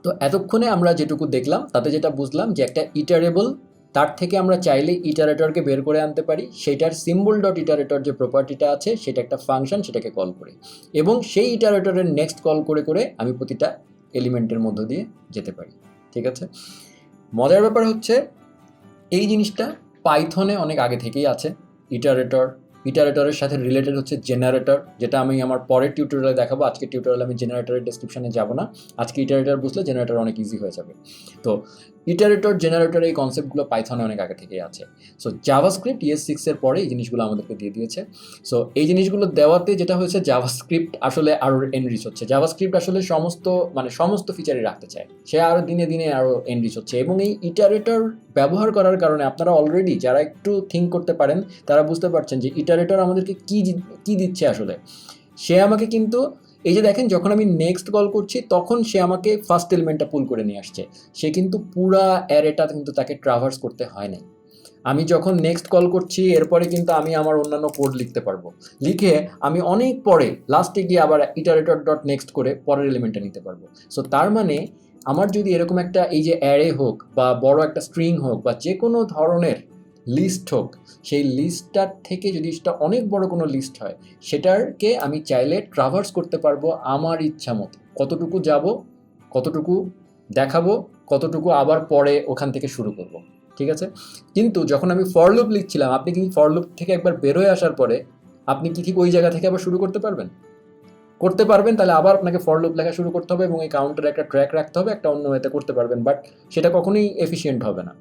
তো এতক্ষণে আমরা যেটুকু দেখলাম, তাতে যেটা বুঝলাম যে একটা ইটারেবল, তার থেকে আমরা চাইলে ইটারেটরকে বের করে আনতে পারি, সেটার সিম্বল ডট ইটারেটর যে প্রপার্টিটা আছে, সেটা একটা ফাংশন, সেটাকে কল করে, এবং সেই ইটারেটরের নেক্সট কল করে করে আমি প্রতিটা এলিমেন্টের মধ্য দিয়ে যেতে পারি। ঠিক আছে, মজার ব্যাপার হচ্ছে এই জিনিসটা পাইথনে অনেক আগে থেকেই আছে। ইটারেটরের সাথে রিলেটেড হচ্ছে জেনারেটর, যেটা আমি আমার পরের টিউটোরিয়ালে দেখাবো। আজকে টিউটোরিয়ালে আমি জেনারেটরের ডেসক্রিপশনে যাব না, আজকে ইটারেটর বুঝলে জেনারেটর অনেক ইজি হয়ে যাবে। তো জেনারেটর এই কনসেপ্টগুলো পাইথনে অনেক আগে থেকেই আছে। সো জাভাস্ক্রিপ্ট ES6 এর পরে এই জিনিসগুলো আমাদেরকে দিয়ে দিয়েছে। সো এই জিনিসগুলো দেওয়াতে যেটা হয়েছে, জাভাস্ক্রিপ্ট আসলে আরও এনরিচ হচ্ছে। জাভাস্ক্রিপ্ট আসলে সমস্ত ফিচারই রাখতে চায়, সে আরও দিনে দিনে আরও এনরিচ হচ্ছে, এবং এই ইটারেটর ব্যবহার করার কারণে আপনারা অলরেডি যারা একটু থিঙ্ক করতে পারেন, তারা বুঝতে পারছেন যে ইটারেটর আমাদেরকে কি দিচ্ছে আসলে। সে আমাকে কিন্তু এই যে দেখেন, যখন আমি নেক্সট কল করছি, তখন সে আমাকে ফার্স্ট এলিমেন্টটা পুল করে নিয়ে আসছে, সে কিন্তু পুরা অ্যারেটা কিন্তু তাকে ট্রাভার্স করতে হয় নাই। আমি যখন নেক্সট কল করছি, এরপরে কিন্তু আমি আমার অন্যান্য কোড লিখতে পারবো, লিখে আমি অনেক পরে লাস্টে গিয়ে আবার ইটারেটর ডট নেক্সট করে পরের এলিমেন্টটা নিতে পারবো। সো তার মানে আমার যদি এরকম একটা, এই যে অ্যারে হোক বা বড় একটা স্ট্রিং হোক বা যে কোনো ধরনের লিস্ট হোক, সেই লিস্টটার থেকে যদি সেটা অনেক বড় কোনো লিস্ট হয়, সেটাকে আমি চাইলে ট্রাভার্স করতে পারবো আমার ইচ্ছা মতো, কতটুকু যাব, কতটুকু দেখাবো, কতটুকু আবার পরে ওখান থেকে শুরু করব। ঠিক আছে? কিন্তু যখন আমি ফর লুপ লিখছিলাম, আপনি কি ফর লুপ থেকে একবার বের হয়ে আসার পরে আপনি কি ঠিক ওই জায়গা থেকে আবার শুরু করতে পারবেন? করতে পারবেন, তাহলে আবার আপনাকে ফর লুপ লেখা শুরু করতে হবে এবং এই কাউন্টারে একটা ট্র্যাক রাখতে হবে, একটা অন্য ওয়েতে করতে পারবেন, বাট সেটা কখনোই এফিশিয়েন্ট হবে না।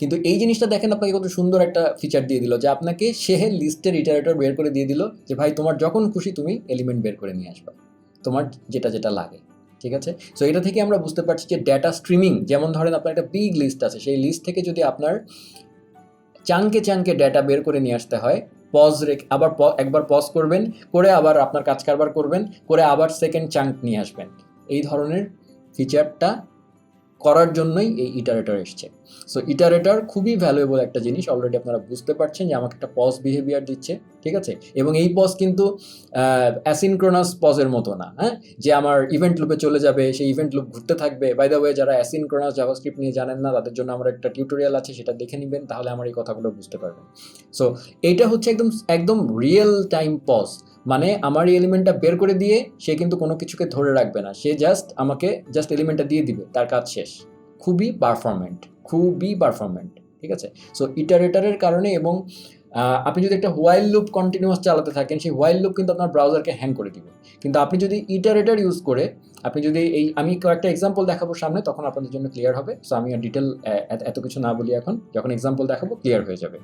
কিন্তু এই জিনিসটা দেখেন আপনাকে কত সুন্দর একটা ফিচার দিয়ে দিল, যে আপনাকে সে লিস্টের ইটারেটর বের করে দিয়ে দিল, যে ভাই তোমার যখন খুশি তুমি এলিমেন্ট বের করে নিয়ে আসবা, তোমার যেটা যেটা লাগে। ঠিক আছে? সো এটা থেকে আমরা বুঝতে পারছি যে ডেটা স্ট্রিমিং, যেমন ধরেন আপনার একটা বিগ লিস্ট আছে, সেই লিস্ট থেকে যদি আপনার চাঙ্কে চাঙ্কে ডেটা বের করে নিয়ে আসতে হয়, পজ রেখে আবার একবার পজ করবেন, করে আবার আপনার কাজ কারবার করবেন, করে আবার সেকেন্ড চাঙ্ক নিয়ে আসবেন, এই ধরনের ফিচারটা করার জন্যই এই ইটারেটর এসছে। সো ইটারেটর খুবই ভ্যালুয়েবল একটা জিনিস, অলরেডি আপনারা বুঝতে পারছেন যে আমাকে একটা পজ বিহেভিয়ার দিচ্ছে। ঠিক আছে? এবং এই পজ কিন্তু অ্যাসিনক্রোনাস পজের মতো না, হ্যাঁ, যে আমার ইভেন্ট লুপে চলে যাবে, সেই ইভেন্ট লুপ ঘুরতে থাকবে। বাই দ্য ওয়ে, যারা অ্যাসিনক্রোনাস জাভাস্ক্রিপ্ট নিয়ে জানেন না, তাদের জন্য আমার একটা টিউটোরিয়াল আছে, সেটা দেখে নেবেন, তাহলে আমার এই কথাগুলো বুঝতে পারবেন। সো এইটা হচ্ছে একদম একদম রিয়েল টাইম পজ, মানে আমার এই এলিমেন্টটা বের করে দিয়ে সে কিন্তু কোনো কিছুকে ধরে রাখবে না, সে আমাকে জাস্ট এলিমেন্টটা দিয়ে দিবে, তার কাজ শেষ। খুবই পারফরমেন্ট, খুবই পারফরমেন্ট। ঠিক আছে? সো ইটারেটরের কারণে, এবং আপনি যদি একটা হোয়াইল লুপ কন্টিনিউয়াস চালাতে থাকেন, সেই হোয়াইল লুপ কিন্তু আপনার ব্রাউজারকে হ্যাং করে দিবে। কিন্তু আপনি যদি ইটারেটর ইউজ করে, আপনি যদি আমি কয়েকটা এক্সাম্পল দেখাবো সামনে, তখন আপনাদের জন্য ক্লিয়ার হবে। সো আমি আর ডিটেল এত কিছু না বলি, এখন যখন এক্সাম্পল দেখাবো ক্লিয়ার হয়ে যাবে।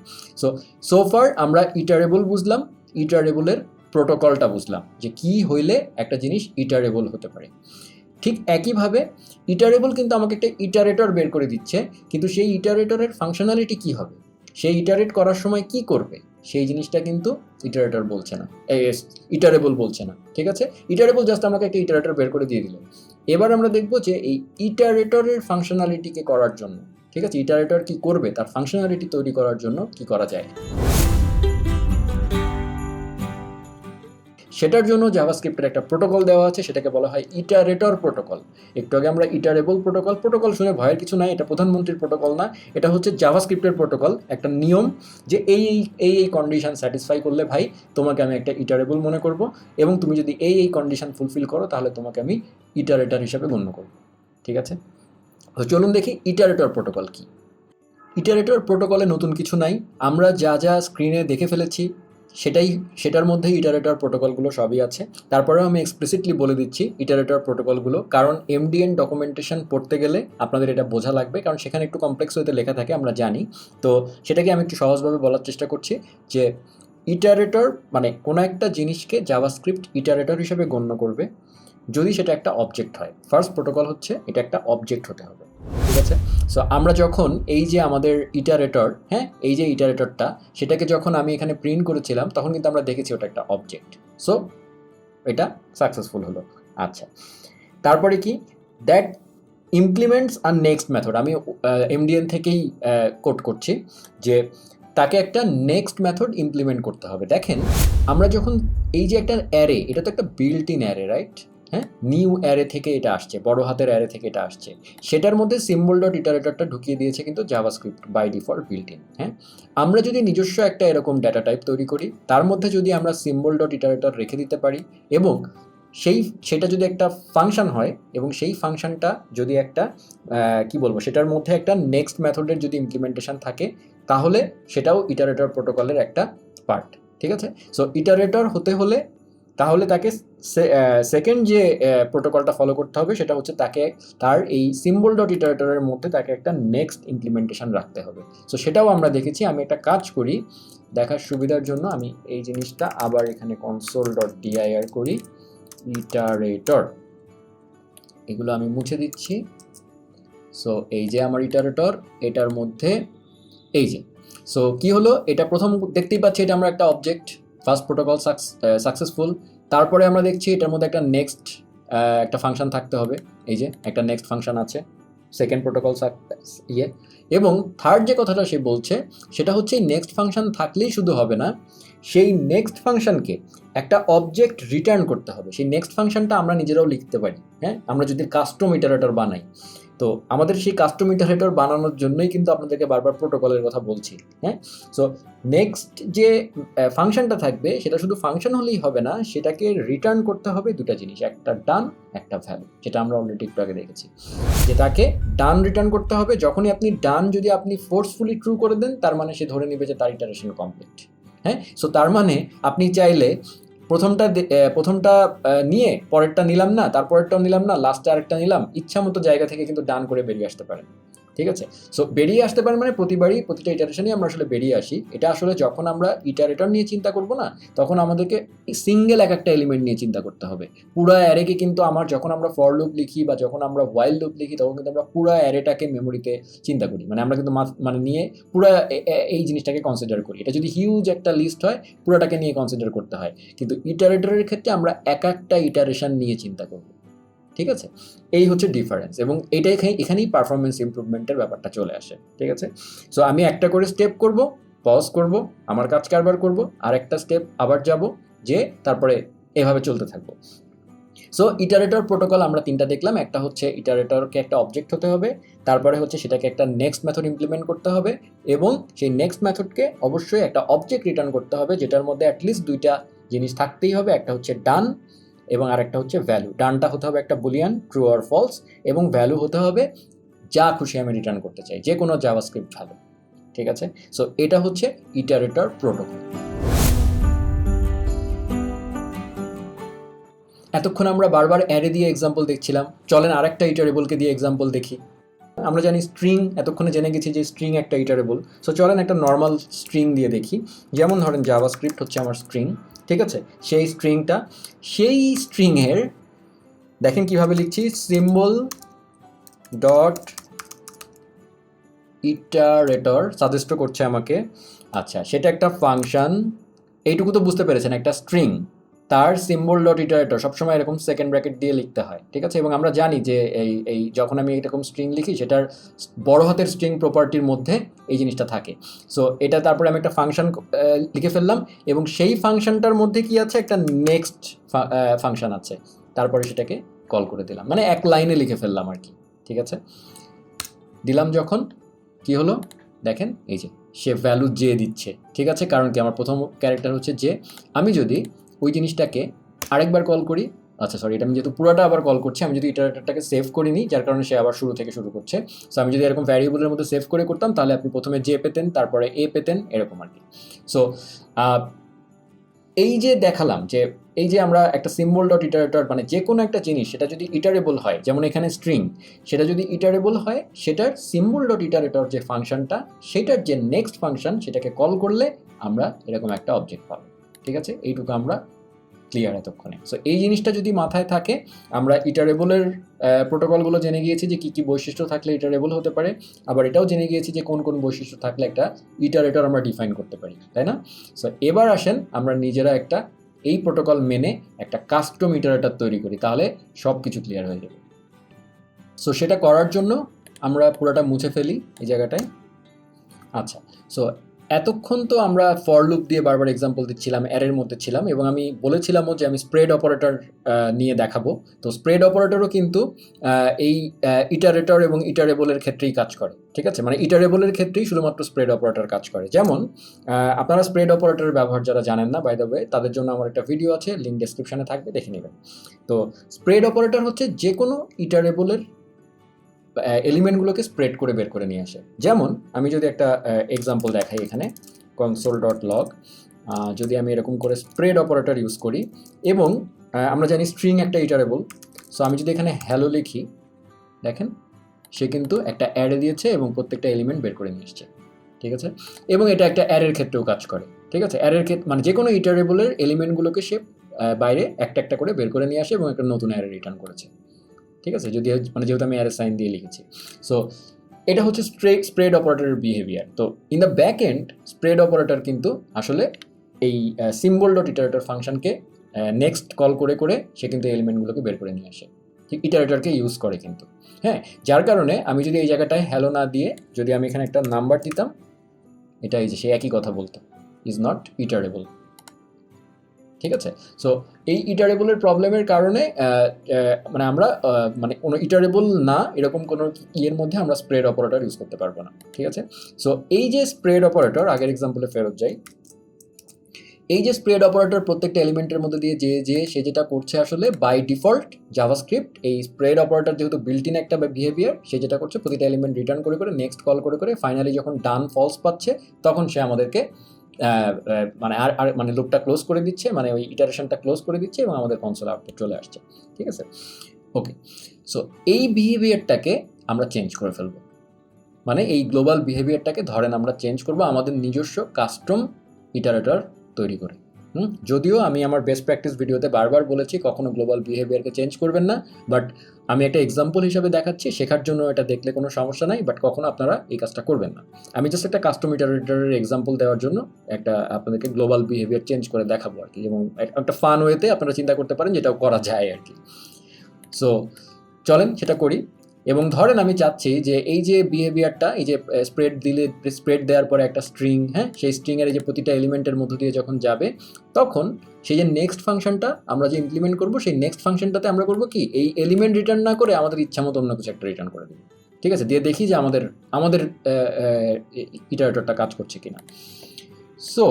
সো ফার আমরা ইটারেবল বুঝলাম, ইটারেবলের প্রোটোকলটা বুঝলাম, যে কি হইলে একটা জিনিস ইটারেবল হতে পারে। ঠিক একইভাবে ইটারেবল কিন্তু আমাকে একটা ইটারেটর বের করে দিচ্ছে, কিন্তু সেই ইটারেটরের ফাংশনালিটি কি হবে, সেই ইটারেট করার সময় কি করবে, সেই জিনিসটা কিন্তু ইটারেটর বলছে না, ইটারেবল বলছে না। ঠিক আছে? ইটারেবল জাস্ট আমাকে একটা ইটারেটর বের করে দিয়ে দিল। এবার আমরা দেখবো যে এই ইটারেটরের ফাংশনালিটিকে করার জন্য, ঠিক আছে, ইটারেটর কি করবে, তার ফাংশনালিটি তৈরি করার জন্য কি করা যায়। সেটার জন্য জাভাস্ক্রিপ্টের একটা প্রোটোকল দেওয়া আছে, সেটাকে বলা হয় ইটারেটর প্রোটোকল। একটু আগে আমরা ইটারেবল প্রোটোকল শুনে ভয়ের কিছু নাই, এটা প্রধানমন্ত্রীর প্রোটোকল না, এটা হচ্ছে জাভাস্ক্রিপ্টের প্রোটোকল, একটা নিয়ম, যে এই কন্ডিশন স্যাটিসফাই করলে ভাই তোমাকে আমি একটা ইটারেবল মনে করব, এবং তুমি যদি এই কন্ডিশন ফুলফিল করো, তাহলে তোমাকে আমি ইটারেটর হিসাবে গণ্য করব। ঠিক আছে? তো চলুন দেখি ইটারেটর প্রোটোকল কি। ইটারেটর প্রোটোকলে নতুন কিছু নাই, আমরা যা যা স্ক্রিনে দেখে ফেলেছি সেটার মধ্যে ইটারেটর প্রোটোকলগুলো সবই আছে। তারপরেও আমি এক্সপ্লিসিটলি বলে দিচ্ছি ইটারেটর প্রোটোকলগুলো, কারণ এমডিএন ডকুমেন্টেশন পড়তে গেলে আপনাদের এটা বোঝা লাগবে, কারণ সেখানে একটু কমপ্লেক্স হতে লেখা থাকে, আমরা জানি। তো সেটাকে আমি একটু সহজভাবে বলার চেষ্টা করছি, যে ইটারেটর মানে কোনো একটা জিনিসকে জাভাস্ক্রিপ্ট ইটারেটর হিসেবে গণ্য করবে যদি সেটা একটা অবজেক্ট হয়। ফার্স্ট প্রোটোকল হচ্ছে এটা একটা অবজেক্ট হতে হবে। ঠিক আছে? সো আমরা যখন এই যে আমাদের ইটারেটর, হ্যাঁ, এই যে ইটারেটরটা, সেটাকে যখন আমি এখানে প্রিন্ট করেছিলাম, তখন কিন্তু আমরা দেখেছি ওটা একটা অবজেক্ট। সো এটা সাকসেসফুল হলো। আচ্ছা, তারপরে কি, দ্যাট ইমপ্লিমেন্টস আর নেক্সট মেথড, আমি এমডিএন থেকেই কোড করছি, যে তাকে একটা নেক্সট মেথড ইমপ্লিমেন্ট করতে হবে। দেখেন, আমরা যখন এই যে একটা অ্যারে, এটা তো একটা বিল্ট ইন অ্যারে, রাইট? হ্যাঁ, নিউ অ্যারে থেকে এটা আসছে, বড় হাতের অ্যারে থেকে এটা আসছে, সেটার মধ্যে সিম্বল ডট ইটারেটরটা ঢুকিয়ে দিয়েছে কিন্তু JavaScript by default built in. হ্যাঁ, আমরা যদি নিজস্ব একটা এরকম ডেটা টাইপ তৈরি করি, তার মধ্যে যদি আমরা সিম্বল ডট ইটারেটর রেখে দিতে পারি, এবং সেটা যদি একটা ফাংশন হয়, এবং সেই ফাংশনটা যদি একটা কি বলবো, সেটার মধ্যে একটা নেক্সট মেথডের যদি ইমপ্লিমেন্টেশন থাকে, তাহলে সেটাও ইটারেটর প্রোটোকলের একটা পার্ট। ঠিক আছে? সো ইটারেটর হতে হলে তাহলে তাকে সেকেন্ড যে প্রোটোকলটা ফলো করতে হবে, সেটা হচ্ছে তার এই সিম্বল ডট ইটারেটরের মধ্যে তাকে একটা নেক্সট ইমপ্লিমেন্টেশন রাখতে হবে। সো সেটাও আমরা দেখেছি। আমি একটা কাজ করি দেখার সুবিধার জন্য, আমি এই জিনিসটা আবার এখানে কনসোল ডট ডিআইআর করি, ইটারেটর, এগুলো আমি মুছে দিচ্ছি। সো এই যে আমার ইটারেটর, এটার মধ্যে এই যে, সো কি হলো, এটা প্রথম দেখতেই পাচ্ছি, এটা আমরা একটা অবজেক্ট, ফার্স্ট প্রোটোকল সাকসেসফুল। তারপরে আমরা দেখছি এটার মধ্যে একটা নেক্সট একটা ফাংশন থাকতে হবে, এই যে একটা নেক্সট ফাংশন আছে, সেকেন্ড প্রোটোকল এবং থার্ড যে কথাটা সে বলছে, সেটা হচ্ছে নেক্সট ফাংশন থাকলেই শুধু হবে না, সেই নেক্সট ফাংশনকে একটা অবজেক্ট রিটার্ন করতে হবে। সেই নেক্সট ফাংশনটা আমরা নিজেরাও লিখতে পারি, হ্যাঁ, আমরা যদি কাস্টম ইটারেটর বানাই, তো আমাদের সেই কাস্টম ইটারেটর বানানোর জন্যই কিন্তু আপনাদেরকে বারবার প্রোটোকলের কথা বলছি। হ্যাঁ, সো নেক্সট যে ফাংশনটা থাকবে সেটা শুধু ফাংশন হলেই হবে না, সেটাকে রিটার্ন করতে হবে দুটা জিনিস, একটা ডান একটা ভ্যালু, যেটা আমরা অলরেডি একটু আগে দেখেছি। যেটাকে ডান রিটার্ন করতে হবে, যখনই আপনি ডান যদি আপনি ফোর্সফুলি ট্রু করে দেন তার মানে সে ধরে নেবে যে তার ইটারেশন কমপ্লিট। হ্যাঁ, সো তার মানে আপনি চাইলে প্রথমটা নিয়ে পরেরটা নিলাম না, তারপরেরটাও নিলাম না, লাস্টে আরেকটা নিলাম, ইচ্ছা মতো জায়গা থেকে কিন্তু ডান করে বেরিয়ে আসতে পারেন। ঠিক আছে, সো বেরিয়ে আসতে পারেন মানে প্রতিবারই প্রতিটা ইটারেশনই আমরা আসলে বেরিয়ে আসি। এটা আসলে যখন আমরা ইটারেটর নিয়ে চিন্তা করব না, তখন আমাদেরকে সিঙ্গেল এক একটা এলিমেন্ট নিয়ে চিন্তা করতে হবে। পুরো অ্যারেকে কিন্তু যখন আমরা ফর লুপ লিখি বা যখন আমরা হোয়াইল লুপ লিখি, তখন কিন্তু আমরা পুরো অ্যারেটাকে মেমোরিতে চিন্তা করি, মানে আমরা কিন্তু নিয়ে পুরো এই জিনিসটাকে কনসিডার করি। এটা যদি হিউজ একটা লিস্ট হয়, পুরোটাকে নিয়ে কনসিডার করতে হয়, কিন্তু ইটারেটরের ক্ষেত্রে আমরা এক একটা ইটারেশন নিয়ে চিন্তা করব। ঠিক আছে, এই হচ্ছে ডিফারেন্স, এবং এখানেই পারফরমেন্স ইমপ্রুভমেন্টের ব্যাপারটা চলে আসে। ঠিক আছে, সো আমি একটা করে স্টেপ করব, পজ করব, আমার কাজ কারবার করব, আর একটা স্টেপ আবার যাব, যে তারপরে এভাবে চলতে থাকবো। সো ইটারেটর প্রোটোকল আমরা তিনটা দেখলাম। একটা হচ্ছে ইটারেটরকে একটা অবজেক্ট হতে হবে, তারপরে হচ্ছে সেটাকে একটা নেক্সট মেথড ইমপ্লিমেন্ট করতে হবে, এবং সেই নেক্সট মেথডকে অবশ্যই একটা অবজেক্ট রিটার্ন করতে হবে, যেটার মধ্যে অ্যাটলিস্ট দুইটা জিনিস থাকতেই হবে, একটা হচ্ছে ডান এবং আরেকটা হচ্ছে ভ্যালু। ডানটা হতে হবে একটা বুলিয়ান, ট্রু অর ফলস, এবং ভ্যালু হতে হবে যা খুশি আমি রিটার্ন করতে চাই, যে কোনো জাভাস্ক্রিপ্ট ভ্যালু। ঠিক আছে, সো এটা হচ্ছে ইটারেটর প্রোটোকল। এতক্ষণ আমরা বারবার অ্যারে দিয়ে এক্সাম্পল দেখছিলাম, চলেন আরেকটা ইটারেবলকে দিয়ে এক্সাম্পল দেখি। আমরা জানি স্ট্রিং, এতক্ষণে জেনে গেছি যে স্ট্রিং একটা ইটারেবল। সো চলেন একটা নর্মাল স্ট্রিং দিয়ে দেখি। যেমন ধরেন জাভাস্ক্রিপ্ট হচ্ছে আমার স্ট্রিং। ঠিক আছে, সেই স্ট্রিংয়ের দেখেন কিভাবে লিখছি, সিম্বল ডট ইটারেটর সাজেস্ট করছে আমাকে। আচ্ছা, সেটা একটা ফাংশন, এইটুকু তো বুঝতে পেরেছেন, একটা স্ট্রিং, তার সিম্বল ডট ইটারেটর সবসময় এরকম সেকেন্ড ব্র্যাকেট দিয়ে লিখতে হয়। ঠিক আছে, এবং আমরা জানি যে এই যখন আমি এরকম স্ট্রিং লিখি, সেটার বড় হাতের স্ট্রিং প্রপার্টির মধ্যে এই জিনিসটা থাকে। সো এটা তারপরে আমি একটা ফাংশন লিখে ফেললাম, এবং সেই ফাংশনটার মধ্যে কি আছে, একটা নেক্সট ফাংশন আছে, তারপরে সেটাকে কল করে দিলাম, মানে এক লাইনে লিখে ফেললাম আর কি। ঠিক আছে, দিলাম যখন কি হলো দেখেন, এই যে সে ভ্যালু জে দিচ্ছে। ঠিক আছে, কারণ কি আমার প্রথম ক্যারেক্টার হচ্ছে জে। আমি যদি ওই জিনিসটাকে আরেকবার কল করি, আচ্ছা সরি, এটা আমি যেহেতু পুরোটা আবার কল করছি, আমি যদি ইটারেটরটাকে সেভ করিনি, যার কারণে সে আবার শুরু থেকে শুরু করছে। সো আমি যদি এরকম ভ্যারিয়েবলের মধ্যে সেভ করে করতাম, তাহলে আপনি প্রথমে জে পেতেন, তারপরে এ পেতেন, এরকম আর কি। সো এই যে দেখালাম যে এই যে আমরা একটা সিম্বল ডট ইটারেটর, মানে যে কোনো একটা জিনিস সেটা যদি ইটারেবল হয়, যেমন এখানে স্ট্রিং, সেটা যদি ইটারেবল হয়, সেটার সিম্বল ডট ইটারেটর যে ফাংশনটা, সেটার যে নেক্সট ফাংশন, সেটাকে কল করলে আমরা এরকম একটা অবজেক্ট পাবো। ঠিক আছে, এইটুকু আমরা ক্লিয়ার এতক্ষণে। সো এই জিনিসটা যদি মাথায় থাকে, আমরা ইটারেবলের প্রোটোকলগুলো জেনে গিয়েছি যে কী কী বৈশিষ্ট্য থাকলে ইটারেবল হতে পারে, আবার এটাও জেনে গিয়েছি যে কোন কোন বৈশিষ্ট্য থাকলে একটা ইটারেটর আমরা ডিফাইন করতে পারি, তাই না? সো এবার আসেন আমরা নিজেরা একটা এই প্রোটোকল মেনে একটা কাস্টম ইটারেটর তৈরি করি, তাহলে সব কিছু ক্লিয়ার হয়ে যাবে। সো সেটা করার জন্য আমরা পুরোটা মুছে ফেলি এই জায়গাটায়। আচ্ছা, সো এতক্ষণ তো আমরা ফর লুপ দিয়ে বারবার এক্সাম্পল দিচ্ছিলাম, অ্যারের মধ্যে ছিলাম, এবং আমি বলেছিলামও যে আমি স্প্রেড অপারেটর নিয়ে দেখাবো। তো স্প্রেড অপারেটরও কিন্তু এই ইটারেটর এবং ইটারেবলের ক্ষেত্রেই কাজ করে। ঠিক আছে, মানে ইটারেবলের ক্ষেত্রেই শুধুমাত্র স্প্রেড অপারেটর কাজ করে। যেমন আপনারা স্প্রেড অপারেটরের ব্যবহার যারা জানেন না, বাই দ্য ওয়ে, তাদের জন্য আমার একটা ভিডিও আছে, লিঙ্ক ডেসক্রিপশনে থাকবে, দেখে নেবেন। তো স্প্রেড অপারেটর হচ্ছে যে কোনো ইটারেবলের এলিমেন্টগুলোকে স্প্রেড করে বের করে নিয়ে আসে। যেমন আমি যদি একটা এক্সাম্পল দেখাই এখানে, console.log, যদি আমি এরকম করে স্প্রেড অপারেটর ইউজ করি, এবং আমরা জানি স্ট্রিং একটা ইটারেবল। সো আমি যদি এখানে হ্যালো লিখি, দেখেন সে কিন্তু একটা অ্যারে দিয়েছে এবং প্রত্যেকটা এলিমেন্ট বের করে নিয়ে এসছে। ঠিক আছে, এবং এটা একটা অ্যারের ক্ষেত্রেও কাজ করে। ঠিক আছে, অ্যারের ক্ষেত্রে মানে যে কোনো ইটারেবলের এলিমেন্টগুলোকে সে বাইরে একটা একটা করে বের করে নিয়ে আসে এবং একটা নতুন অ্যারে রিটার্ন করেছে। ঠিক আছে, যদি মানে যেহেতু আমি অ্যারে সাইন দিয়ে লিখেছি। সো এটা হচ্ছে স্প্রেড অপারেটরের বিহেভিয়ার। তো in the back end spread operator কিন্তু আসলে এই সিম্বল ডট ইটারেটর ফাংশনকে নেক্সট কল করে করে সে কিন্তু এলিমেন্টগুলোকে বের করে নিয়ে আসে। ঠিক ইটারেটরকে ইউজ করে কিন্তু। হ্যাঁ, যার কারণে আমি যদি এই জায়গাটায় হ্যালো না দিয়ে যদি আমি এখানে একটা নাম্বার দিতাম, এটা এই যে সে একই কথা বলতো, ইজ নট ইটারেবল। ঠিক আছে? সো এই ইটারেবলের প্রবলেমের কারণে মানে আমরা মানে কোনো ইটারেবল না এরকম কোনো ইয়ের মধ্যে আমরা স্প্রেড অপারেটর ইউজ করতে পারবো না, ঠিক আছে? সো এই যে স্প্রেড অপারেটর, আগের এক্সাম্পলে ফেরত যাই, এই যে স্প্রেড অপারেটর প্রত্যেকটা এলিমেন্টের মধ্যে দিয়ে সে যেটা করছে আসলে বাই ডিফল্ট জাভাস্ক্রিপ্ট এই স্প্রেড অপারেটর যেহেতু বিল্ট ইন একটা বিহেভিয়ার, সে যেটা করছে প্রতিটা এলিমেন্ট রিটার্ন করে করে নেক্সট কল করে করে ফাইনালি যখন ডান ফলস পাচ্ছে তখন সে আমাদেরকে মানে আর মানে লুপটা ক্লোজ করে দিচ্ছে, মানে ওই ইটারেশনটা ক্লোজ করে দিচ্ছে এবং আমাদের কনসোল আউটপুট চলে আসছে, ঠিক আছে? ওকে, সো এই বিহেভিয়ারটাকে আমরা চেঞ্জ করে ফেলবো, মানে এই গ্লোবাল বিহেভিয়ারটাকে ধরেন আমরা চেঞ্জ করব আমাদের নিজস্ব কাস্টম ইটারেটর তৈরি করে। যদিও আমি আমার বেস্ট প্র্যাকটিস ভিডিওতে বারবার বলেছি কখনো গ্লোবাল বিহেভিয়ারকে চেঞ্জ করবেন না, বাট আমি একটা এক্সাম্পল হিসাবে দেখাচ্ছি, শেখার জন্য এটা দেখলে কোনো সমস্যা নাই, বাট কখনো আপনারা এই কাজটা করবেন না। আমি জাস্ট একটা কাস্টম ইটারেটরের এক্সাম্পল দেওয়ার জন্য একটা আপনাদেরকে গ্লোবাল বিহেভিয়ার চেঞ্জ করে দেখাবো আর কি, এবং একটা ফান ওয়েতে আপনারা চিন্তা করতে পারেন যেটাও করা যায় আর কি। সো চলেন সেটা করি। এবং ধরেন আমি চাচ্ছি যে এই যে বিহেভিয়ারটা, এই যে স্প্রেড দেওয়ার পরে একটা স্ট্রিং, হ্যাঁ, সেই স্ট্রিংয়ের এই যে প্রতিটা এলিমেন্টের মধ্য দিয়ে যখন যাবে তখন সেই যে নেক্সট ফাংশনটা আমরা যে ইমপ্লিমেন্ট করবো সেই নেক্সট ফাংশনটাতে আমরা করবো কি, এই এলিমেন্ট রিটার্ন না করে আমাদের ইচ্ছা মতো অন্য কিছু একটা রিটার্ন করে দেবো, ঠিক আছে? দিয়ে দেখি যে আমাদের ইটারেটরটা কাজ করছে কিনা। সো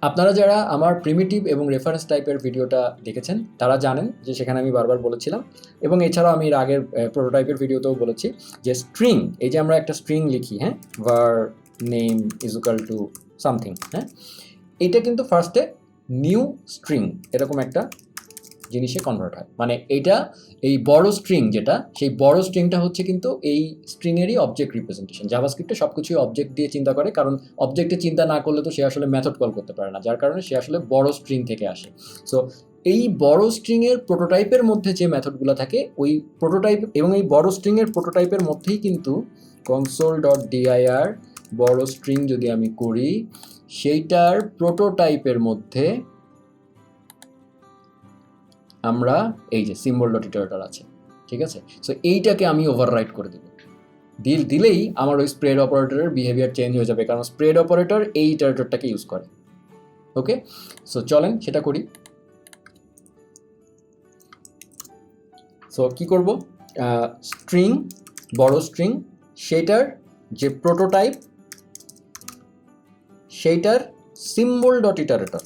আপনারা যারা আমার প্রিমিটিভ এবং রেফারেন্স টাইপের ভিডিওটা দেখেছেন তারা জানেন যে সেখানে আমি বারবার বলেছিলাম, এবং এছাড়াও আমি এর আগের প্রোটোটাইপের ভিডিওতেও বলেছি যে স্ট্রিং, এই যে আমরা একটা স্ট্রিং লিখি, হ্যাঁ, var name is equal to something, হ্যাঁ, এটা কিন্তু ফার্স্টে নিউ স্ট্রিং এরকম একটা জিনিসে কনভার্ট হয়, মানে এইটা এই বড় স্ট্রিং যেটা, সেই বড় স্ট্রিংটা হচ্ছে কিন্তু এই স্ট্রিংয়েরই অবজেক্ট রিপ্রেজেন্টেশন। জাভাস্ক্রিপ্টে সব কিছুই অবজেক্ট দিয়ে চিন্তা করে, কারণ অবজেক্টে চিন্তা না করলে তো সে আসলে মেথড কল করতে পারে না, যার কারণে সে আসলে বড় স্ট্রিং থেকে আসে। সো এই বড় স্ট্রিংয়ের প্রোটোটাইপের মধ্যে যে মেথডগুলো থাকে ওই প্রোটোটাইপ, এবং এই বড় স্ট্রিংয়ের প্রোটোটাইপের মধ্যেই কিন্তু console.dir বড় স্ট্রিং যদি আমি করি সেইটার প্রোটোটাইপের মধ্যে আমরা এই যে symbol.iterator আছে, ঠিক আছে? সো এইটাকে আমি ওভাররাইট করে দেব, দিলেই আমার ওই স্প্রেড অপারেটরের বিহেভিয়ার চেঞ্জ হয়ে যাবে, কারণ স্প্রেড অপারেটর এই ইটারেটরটাকে ইউজ করে। ওকে, সো চলেন সেটা করি। সো কি করব, স্ট্রিং, বড় স্ট্রিং, সেটার যে প্রোটোটাইপ সেইটার symbol.iterator,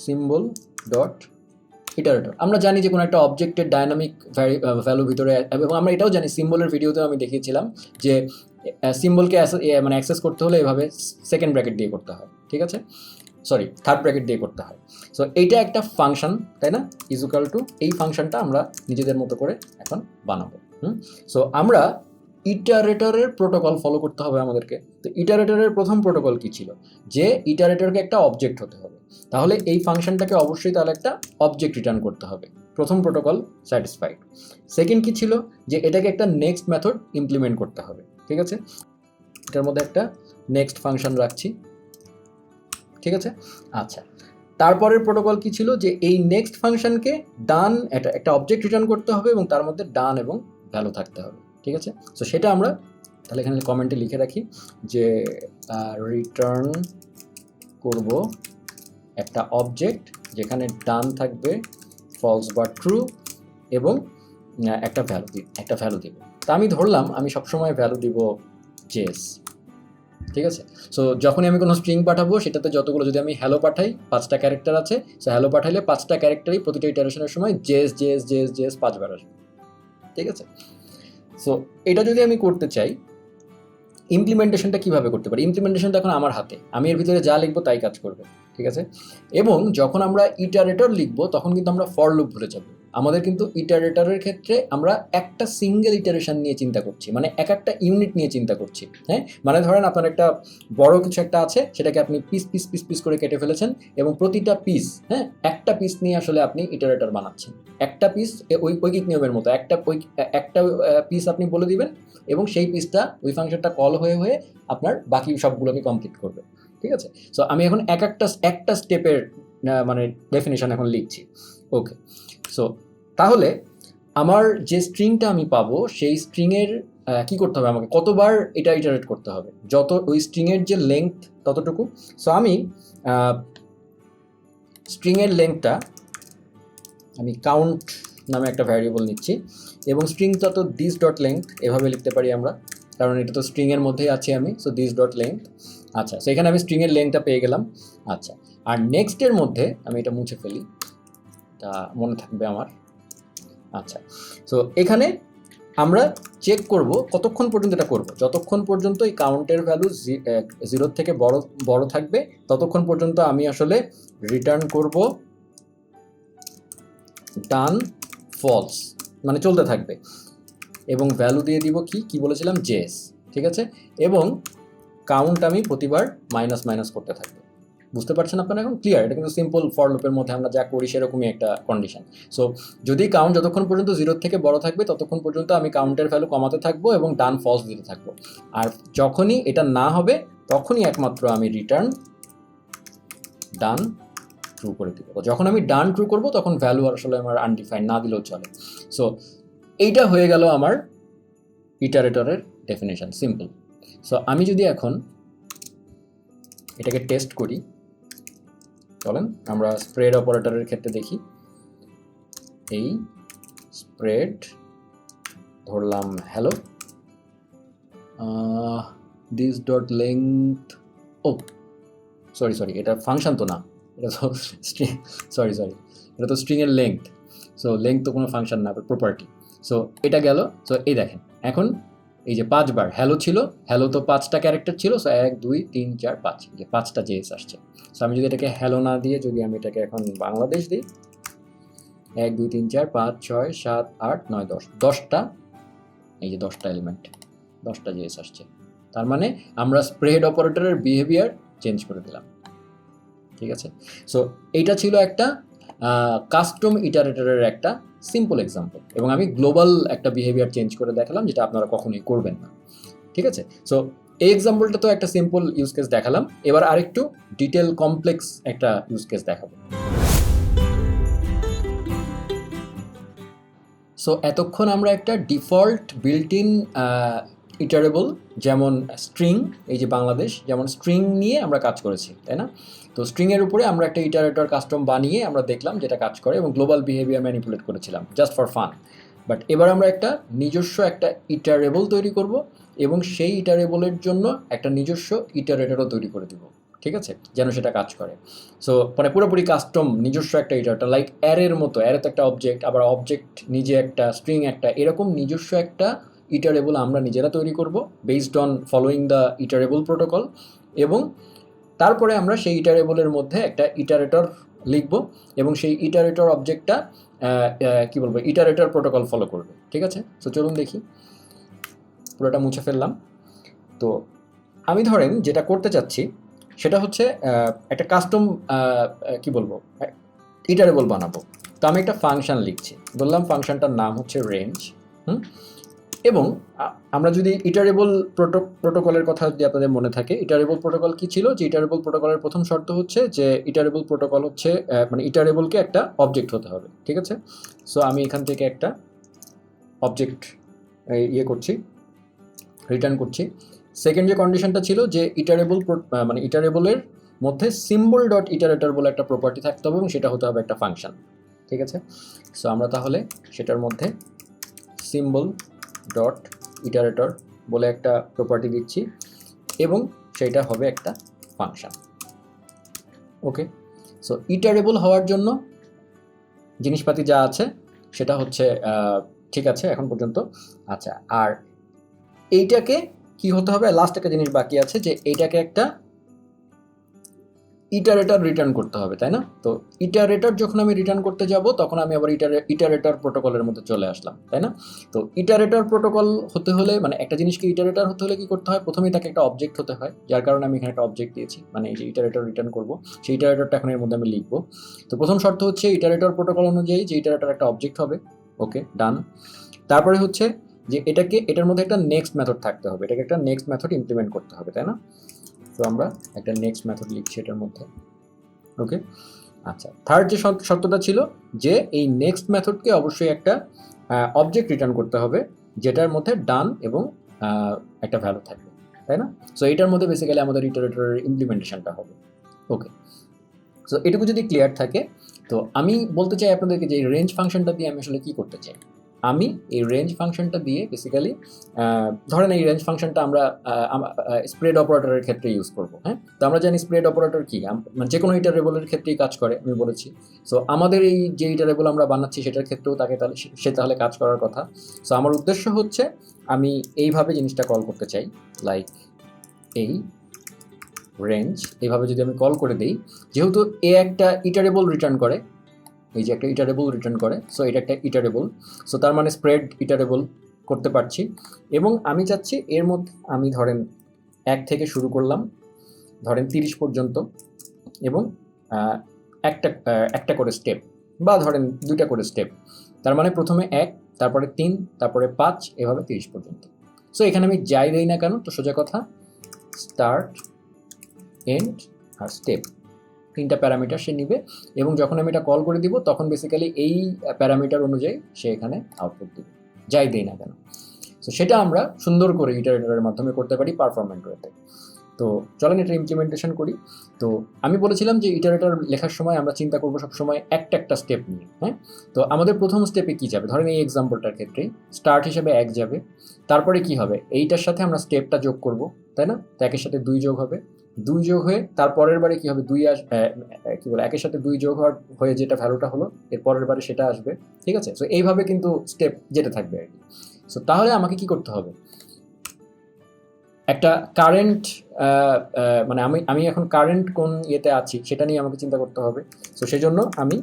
symbol.iterator। আমরা জানি যে কোনো একটা অবজেক্টের ডাইনামিক ভ্যালু ভিতরে, এবং আমরা এটাও জানি, সিম্বলের ভিডিওতেও আমি দেখিয়েছিলাম যে সিম্বলকে মানে অ্যাক্সেস করতে হলে এভাবে সেকেন্ড ব্র্যাকেট দিয়ে করতে হয়, ঠিক আছে? সরি, থার্ড ব্র্যাকেট দিয়ে করতে হয়। সো এইটা একটা ফাংশন, তাই না, ইজ ইকুয়াল টু, এই ফাংশনটা আমরা নিজেদের মতো করে এখন বানাবো। সো আমরা ইটারেটরের প্রোটোকল ফলো করতে হবে আমাদেরকে। তো ইটারেটরের প্রথম প্রোটোকল কি ছিল, যে ইটারেটরকে একটা অবজেক্ট হতে হবে, তাহলে এই ফাংশনটাকে অবশ্যই তাহলে একটা অবজেক্ট রিটার্ন করতে হবে। প্রথম প্রোটোকল স্যাটিসফাইড। সেকেন্ড কি ছিল, যে এটাকে একটা নেক্সট মেথড ইমপ্লিমেন্ট করতে হবে, ঠিক আছে? এটার মধ্যে একটা নেক্সট ফাংশন রাখছি, ঠিক আছে? আচ্ছা, তারপরের প্রোটোকল কি ছিল, যে এই নেক্সট ফাংশনকে ডান একটা অবজেক্ট রিটার্ন করতে হবে এবং তার মধ্যে ডান এবং ভ্যালু থাকতে হবে, ঠিক আছে? সো সেটা আমরা তাহলে এখানে কমেন্টে লিখে রাখি যে রিটার্ন করব একটা অবজেক্ট যেখানে ডান থাকবে ফলস বা ট্রু এবং একটা ভ্যালু দিব। তা আমি ধরলাম আমি সবসময় ভ্যালু দিব জেস, ঠিক আছে? সো যখনই আমি কোনো স্ট্রিং পাঠাবো সেটাতে যতগুলো, যদি আমি হ্যালো পাঠাই 5টা ক্যারেক্টার আছে, সো হ্যালো পাঠাইলে 5টা ক্যারেক্টারই প্রতিটা ইটারেশনের সময় জেস 5বার আসবে, ঠিক আছে? সো এটা যদি আমি করতে চাই, ইমপ্লিমেন্টেশনটা কীভাবে করতে পারি? ইমপ্লিমেন্টেশনটা এখন আমার হাতে, আমি এর ভিতরে যা লিখবো তাই কাজ করবে, ঠিক আছে? এবং যখন আমরা ইটারেটর লিখবো তখন কিন্তু আমরা ফর লুপ ভুলে যাব। আমাদের কিন্তু ইটারেটরের ক্ষেত্রে আমরা একটা সিঙ্গেল ইটারেশন নিয়ে চিন্তা করছি, মানে একটা ইউনিট নিয়ে চিন্তা করছি, হ্যাঁ? মানে ধরেন আপনার একটা বড় কিছু একটা আছে, সেটাকে আপনি পিস করে কেটে ফেলেছেন, এবং প্রতিটা পিস, হ্যাঁ, একটা পিস নিয়ে আসলে আপনি ইটারেটর বানাচ্ছেন। একটা পিস ঐকিক নিয়মের মতো একটা পিস আপনি বলে দিবেন এবং সেই পিসটা ওই ফাংশনটা কল হয়ে আপনার বাকি সবগুলোকে কমপ্লিট করবে, ঠিক আছে? সো আমি এখন একটা স্টেপের মানে ডেফিনিশন এখন লিখছি। ওকে, সো তাহলে আমার যে স্ট্রিংটা আমি পাবো সেই স্ট্রিংয়ের কি করতে হবে, আমাকে কতবার ইটারেট করতে হবে, যত ওই স্ট্রিংয়ের যে লেংথ ততটুকু। সো আমি স্ট্রিংয়ের লেংথটা আমি কাউন্ট নামে একটা ভ্যারিয়েবল নিচ্ছি, এবং স্ট্রিংটা তো দিস ডট লেংথ এভাবে লিখতে পারি আমরা, কারণ এটা তো স্ট্রিংয়ের মধ্যেই আছি আমি। So this dot length. আচ্ছা, সো এখানে আমি স্ট্রিংয়ের লেংথটা পেয়ে গেলাম। আচ্ছা, আর নেক্সটের মধ্যে আমি এটা মুছে ফেলি, তা মনে থাকবে আমার। আচ্ছা, সো এখানে আমরা চেক করব কতক্ষণ পর্যন্ত এটা করব, যতক্ষণ পর্যন্ত এই কাউন্টের ভ্যালু 0 থেকে বড় থাকবে ততক্ষণ পর্যন্ত আমি আসলে রিটার্ন করব ডান ফলস, মানে চলতে থাকবে, এবং ভ্যালু দিয়ে দিব কি বলেছিলাম, জেস। ঠিক আছে, এবং কাউন্ট আমি প্রতিবার মাইনাস মাইনাস করতে থাকবো। বুঝতে পারছেন আপনারা এখন? ক্লিয়ার? এটা কিন্তু সিম্পল ফর লুপের মধ্যে আমরা যা করি সেরকমই একটা কন্ডিশন। সো যদি কাউন্ট যতক্ষণ পর্যন্ত 0 থেকে বড় থাকবে ততক্ষণ পর্যন্ত আমি কাউন্টের ভ্যালু কমাতে থাকবো এবং ডান ফলস দিতে থাকবো, আর যখনই এটা না হবে তখনই একমাত্র আমি রিটার্ন ডান ট্রু করে দিব। যখন আমি ডান ট্রু করব তখন ভ্যালু আসলে আমার আনডিফাইন্ড না দিলেও চলে। সো এইটা হয়ে গেল আমার ইটারেটরের ডেফিনেশন, সিম্পল। সো আমি যদি এখন এটাকে টেস্ট করি, চলেন আমরা স্প্রেড অপারেটরের ক্ষেত্রে দেখি। এই স্প্রেড ধরলাম hello, this dot length, oh sorry এটা ফাংশন তো না, এটা তো স্ট্রিং, সরি এটা তো স্ট্রিংয়ের লেংথ। সো লেংথ তো কোনো ফাংশন না, প্রপার্টি। সো এটা গেল। সো এই দেখেন এখন এই যে 5 বার হ্যালো ছিল, হ্যালো তো 5টা ক্যারেক্টার ছিল। সো 1 2 3 4 5, যে 5টা জেএস আসছে। সো আমি যদি এটাকে হ্যালো না দিয়ে যদি আমি এটাকে এখন বাংলাদেশ দিই, 1 2 3 4 5 6 7 8 9 10, 10টা, এই যে 10টা এলিমেন্ট, 10টা জেএস আসছে। তার মানে আমরা স্প্রেড অপারেটরের বিহেভিয়ার চেঞ্জ করে দিলাম। ঠিক আছে, সো এইটা ছিল একটা কাস্টম ইটারেটরের একটা সিম্পল এক্সাম্পল, এবং আমি গ্লোবাল একটা বিহেভিয়ার চেঞ্জ করে দেখালাম যেটা আপনারা কখনোই করবেন না। ঠিক আছে, সো এই এক্সাম্পলটা তো একটা সিম্পল ইউজ কেস দেখালাম, এবার আরেকটু ডিটেল কমপ্লেক্স একটা ইউজ কেস দেখাবো। সো এতক্ষণ আমরা একটা ডিফল্ট বিল্ট ইন ইটারেবল যেমন স্ট্রিং, এই যে বাংলাদেশ, যেমন স্ট্রিং নিয়ে আমরা কাজ করেছি, তাই না? তো স্ট্রিংয়ের উপরে আমরা একটা ইটারেটর কাস্টম বানিয়ে আমরা দেখলাম যেটা কাজ করে, এবং গ্লোবাল বিহেভিয়ার ম্যানিপুলেট করেছিলাম জাস্ট ফর ফান। বাট এবার আমরা একটা নিজস্ব একটা ইটারেবল তৈরি করব, এবং সেই ইটারেবলের জন্য একটা নিজস্ব ইটারেটরও তৈরি করে দিব। ঠিক আছে, যেন সেটা কাজ করে। সো মানে পুরোপুরি কাস্টম নিজস্ব একটা ইটারেটর, লাইক অ্যারের মতো। অ্যারে তো একটা অবজেক্ট, আবার অবজেক্ট নিজে একটা, স্ট্রিং একটা, এরকম নিজস্ব একটা ইটারেবল আমরা নিজেরা তৈরি করব based on following the iterable protocol, এবং তারপরে আমরা সেই ইটারেবলের মধ্যে একটা ইটারেটর লিখব, এবং সেই ইটারেটর অবজেক্টটা কী বলবো, ইটারেটর প্রোটোকল ফলো করবে। ঠিক আছে, সো চলুন দেখি। পুরোটা মুছে ফেললাম। তো আমি ধরেন যেটা করতে চাচ্ছি সেটা হচ্ছে একটা কাস্টম কী বলবো ইটারেবল বানাবো। তো আমি একটা ফাংশন লিখছি, বললাম ফাংশনটার নাম হচ্ছে রেঞ্জ। এবং আমরা যদি ইটারেবল প্রোটোকলের কথা যদি আপনাদের মনে থাকে, ইটারেবল প্রোটোকল কি ছিল, যে ইটারেবল প্রোটোকলের প্রথম শর্ত হচ্ছে যে ইটারেবল প্রোটোকল হচ্ছে মানে ইটারেবলকে একটা অবজেক্ট হতে হবে। ঠিক আছে, সো আমি এখান থেকে একটা অবজেক্ট করছি, রিটার্ন করছি। সেকেন্ড যে কন্ডিশনটা ছিল যে ইটারেবল মানে ইটারেবলের মধ্যে সিম্বল ডট ইটারেটর বলে একটা প্রপার্টি থাকতে হবে, এবং সেটা হতে হবে একটা ফাংশন। ঠিক আছে, সো আমরা তাহলে সেটার মধ্যে সিম্বল ডট ইটারেটর বলে একটা প্রপার্টি দিচ্ছি, এবং সেইটা হবে একটা ফাংশন। ওকে, সো ইটারেবল হওয়ার জন্য জিনিসপাতি যা আছে সেটা হচ্ছে ঠিক আছে এখন পর্যন্ত। আচ্ছা, আর এইটাকে কি হতে হবে, লাস্ট একটা জিনিস বাকি আছে, যে এইটাকে একটা ইটারেটর রিটার্ন করতে হবে, তাই না? তো ইটারেটর যখন আমি রিটার্ন করতে যাব তখন আমি আবার ইটারেটর প্রোটোকলের মধ্যে চলে আসলাম, তাই না? তো ইটারেটর প্রোটোকল হতে হলে, মানে একটা জিনিসকে ইটারেটর হতে হলে কি করতে হয়, প্রথমেই তাকে একটা অবজেক্ট হতে হয়, যার কারণে আমি এখানে একটা অবজেক্ট দিয়েছি, মানে এই যে ইটারেটর রিটার্ন করব সেই ইটারেটরটা এখন এর মধ্যে আমি লিখব। তো প্রথম শর্ত হচ্ছে ইটারেটর প্রোটোকল অনুযায়ী যে ইটারেটর একটা অবজেক্ট হবে। ওকে, ডান। তারপরে হচ্ছে যে এটার মধ্যে একটা নেক্সট মেথড থাকতে হবে, এটাকে একটা নেক্সট মেথড ইমপ্লিমেন্ট করতে হবে, তাই না? তো আমরা একটা নেক্সট মেথড লিখছি এটার মধ্যে। ওকে, আচ্ছা, থার্ড যে শর্তটা ছিল যে এই নেক্সট মেথডকে অবশ্যই একটা অবজেক্ট রিটার্ন করতে হবে যেটার মধ্যে ডান এবং একটা ভ্যালু থাকবে, তাই না? সো এটার মধ্যে বেসিক্যালি আমাদের ইটারেটরের ইমপ্লিমেন্টেশনটা হবে। ওকে, সো এটুকু যদি ক্লিয়ার থাকে, তো আমি বলতে চাই আপনাদেরকে যে এই রেঞ্জ ফাংশনটা দিয়ে আমি আসলে কী করতে চাই। আমি এই রেঞ্জ ফাংশনটা দিয়ে বেসিক্যালি ধরেন এই রেঞ্জ ফাংশনটা আমরা স্প্রেড অপারেটরের ক্ষেত্রে ইউজ করব। হ্যাঁ, তো আমরা জানি স্প্রেড অপারেটর কি, মানে যে কোনো ইটারেবলের ক্ষেত্রেই কাজ করে আমি বলেছি। সো আমাদের এই যে ইটারেবল আমরা বানাচ্ছি সেটার ক্ষেত্রেও সে তাহলে কাজ করার কথা। সো আমার উদ্দেশ্য হচ্ছে আমি এইভাবে জিনিসটা কল করতে চাই, লাইক এই রেঞ্জ এইভাবে যদি আমি কল করে দিই, যেহেতু এ একটা ইটারেবল রিটার্ন করে, এই যে একটা ইটারেবল রিটার্ন করে, সো এটা একটা ইটারেবল, সো তার মানে স্প্রেড ইটারেবল করতে পারছি। এবং আমি চাচ্ছি এর মধ্যে আমি ধরেন 1 থেকে শুরু করলাম, ধরেন 30 পর্যন্ত, এবং একটা করে স্টেপ, বা ধরেন 2টা করে স্টেপ। তার মানে প্রথমে 1, তারপরে 3, তারপরে 5, এভাবে 30 পর্যন্ত। সো এখানে আমি যাই দেই না কেন, তো সোজা কথা স্টার্ট, এন্ড আর স্টেপ, 3টা প্যারামিটার সে নিবে, এবং যখন আমি এটা কল করে দিব তখন বেসিক্যালি এই প্যারামিটার অনুযায়ী সে এখানে আউটপুট দিবে, যাই দেই না কেন। সো সেটা আমরা সুন্দর করে ইটারেটরের মাধ্যমে করতে পারি পারফরমেন্ট ওয়েতে। তো চলেন এটা ইমপ্লিমেন্টেশন করি। তো আমি বলেছিলাম যে ইটারেটর লেখার সময় আমরা চিন্তা করবো সবসময় একটা স্টেপ নিয়ে। হ্যাঁ, তো আমাদের প্রথম স্টেপে কী যাবে, ধরেন এই এক্সাম্পলটার ক্ষেত্রে স্টার্ট হিসেবে 1 যাবে, তারপরে কি হবে, এইটার সাথে আমরা স্টেপটা যোগ করব, তাই না? তো 1-এর সাথে 2 যোগ হবে, 2 যোগ হয়ে তার পরের বারে কী হবে, 2 কী বলে 1-এর সাথে 2 যোগ হয়ে যেটা ভ্যালুটা হলো, এর পরের বারে সেটা আসবে। ঠিক আছে, সো এইভাবে কিন্তু স্টেপ যেতে থাকবে আর কি। সো তাহলে আমাকে কি করতে হবে, একটা কারেন্ট, মানে আমি এখন কারেন্ট কোন ইয়েতে আছি সেটা নিয়ে আমাকে চিন্তা করতে হবে। সো সেই জন্য আমি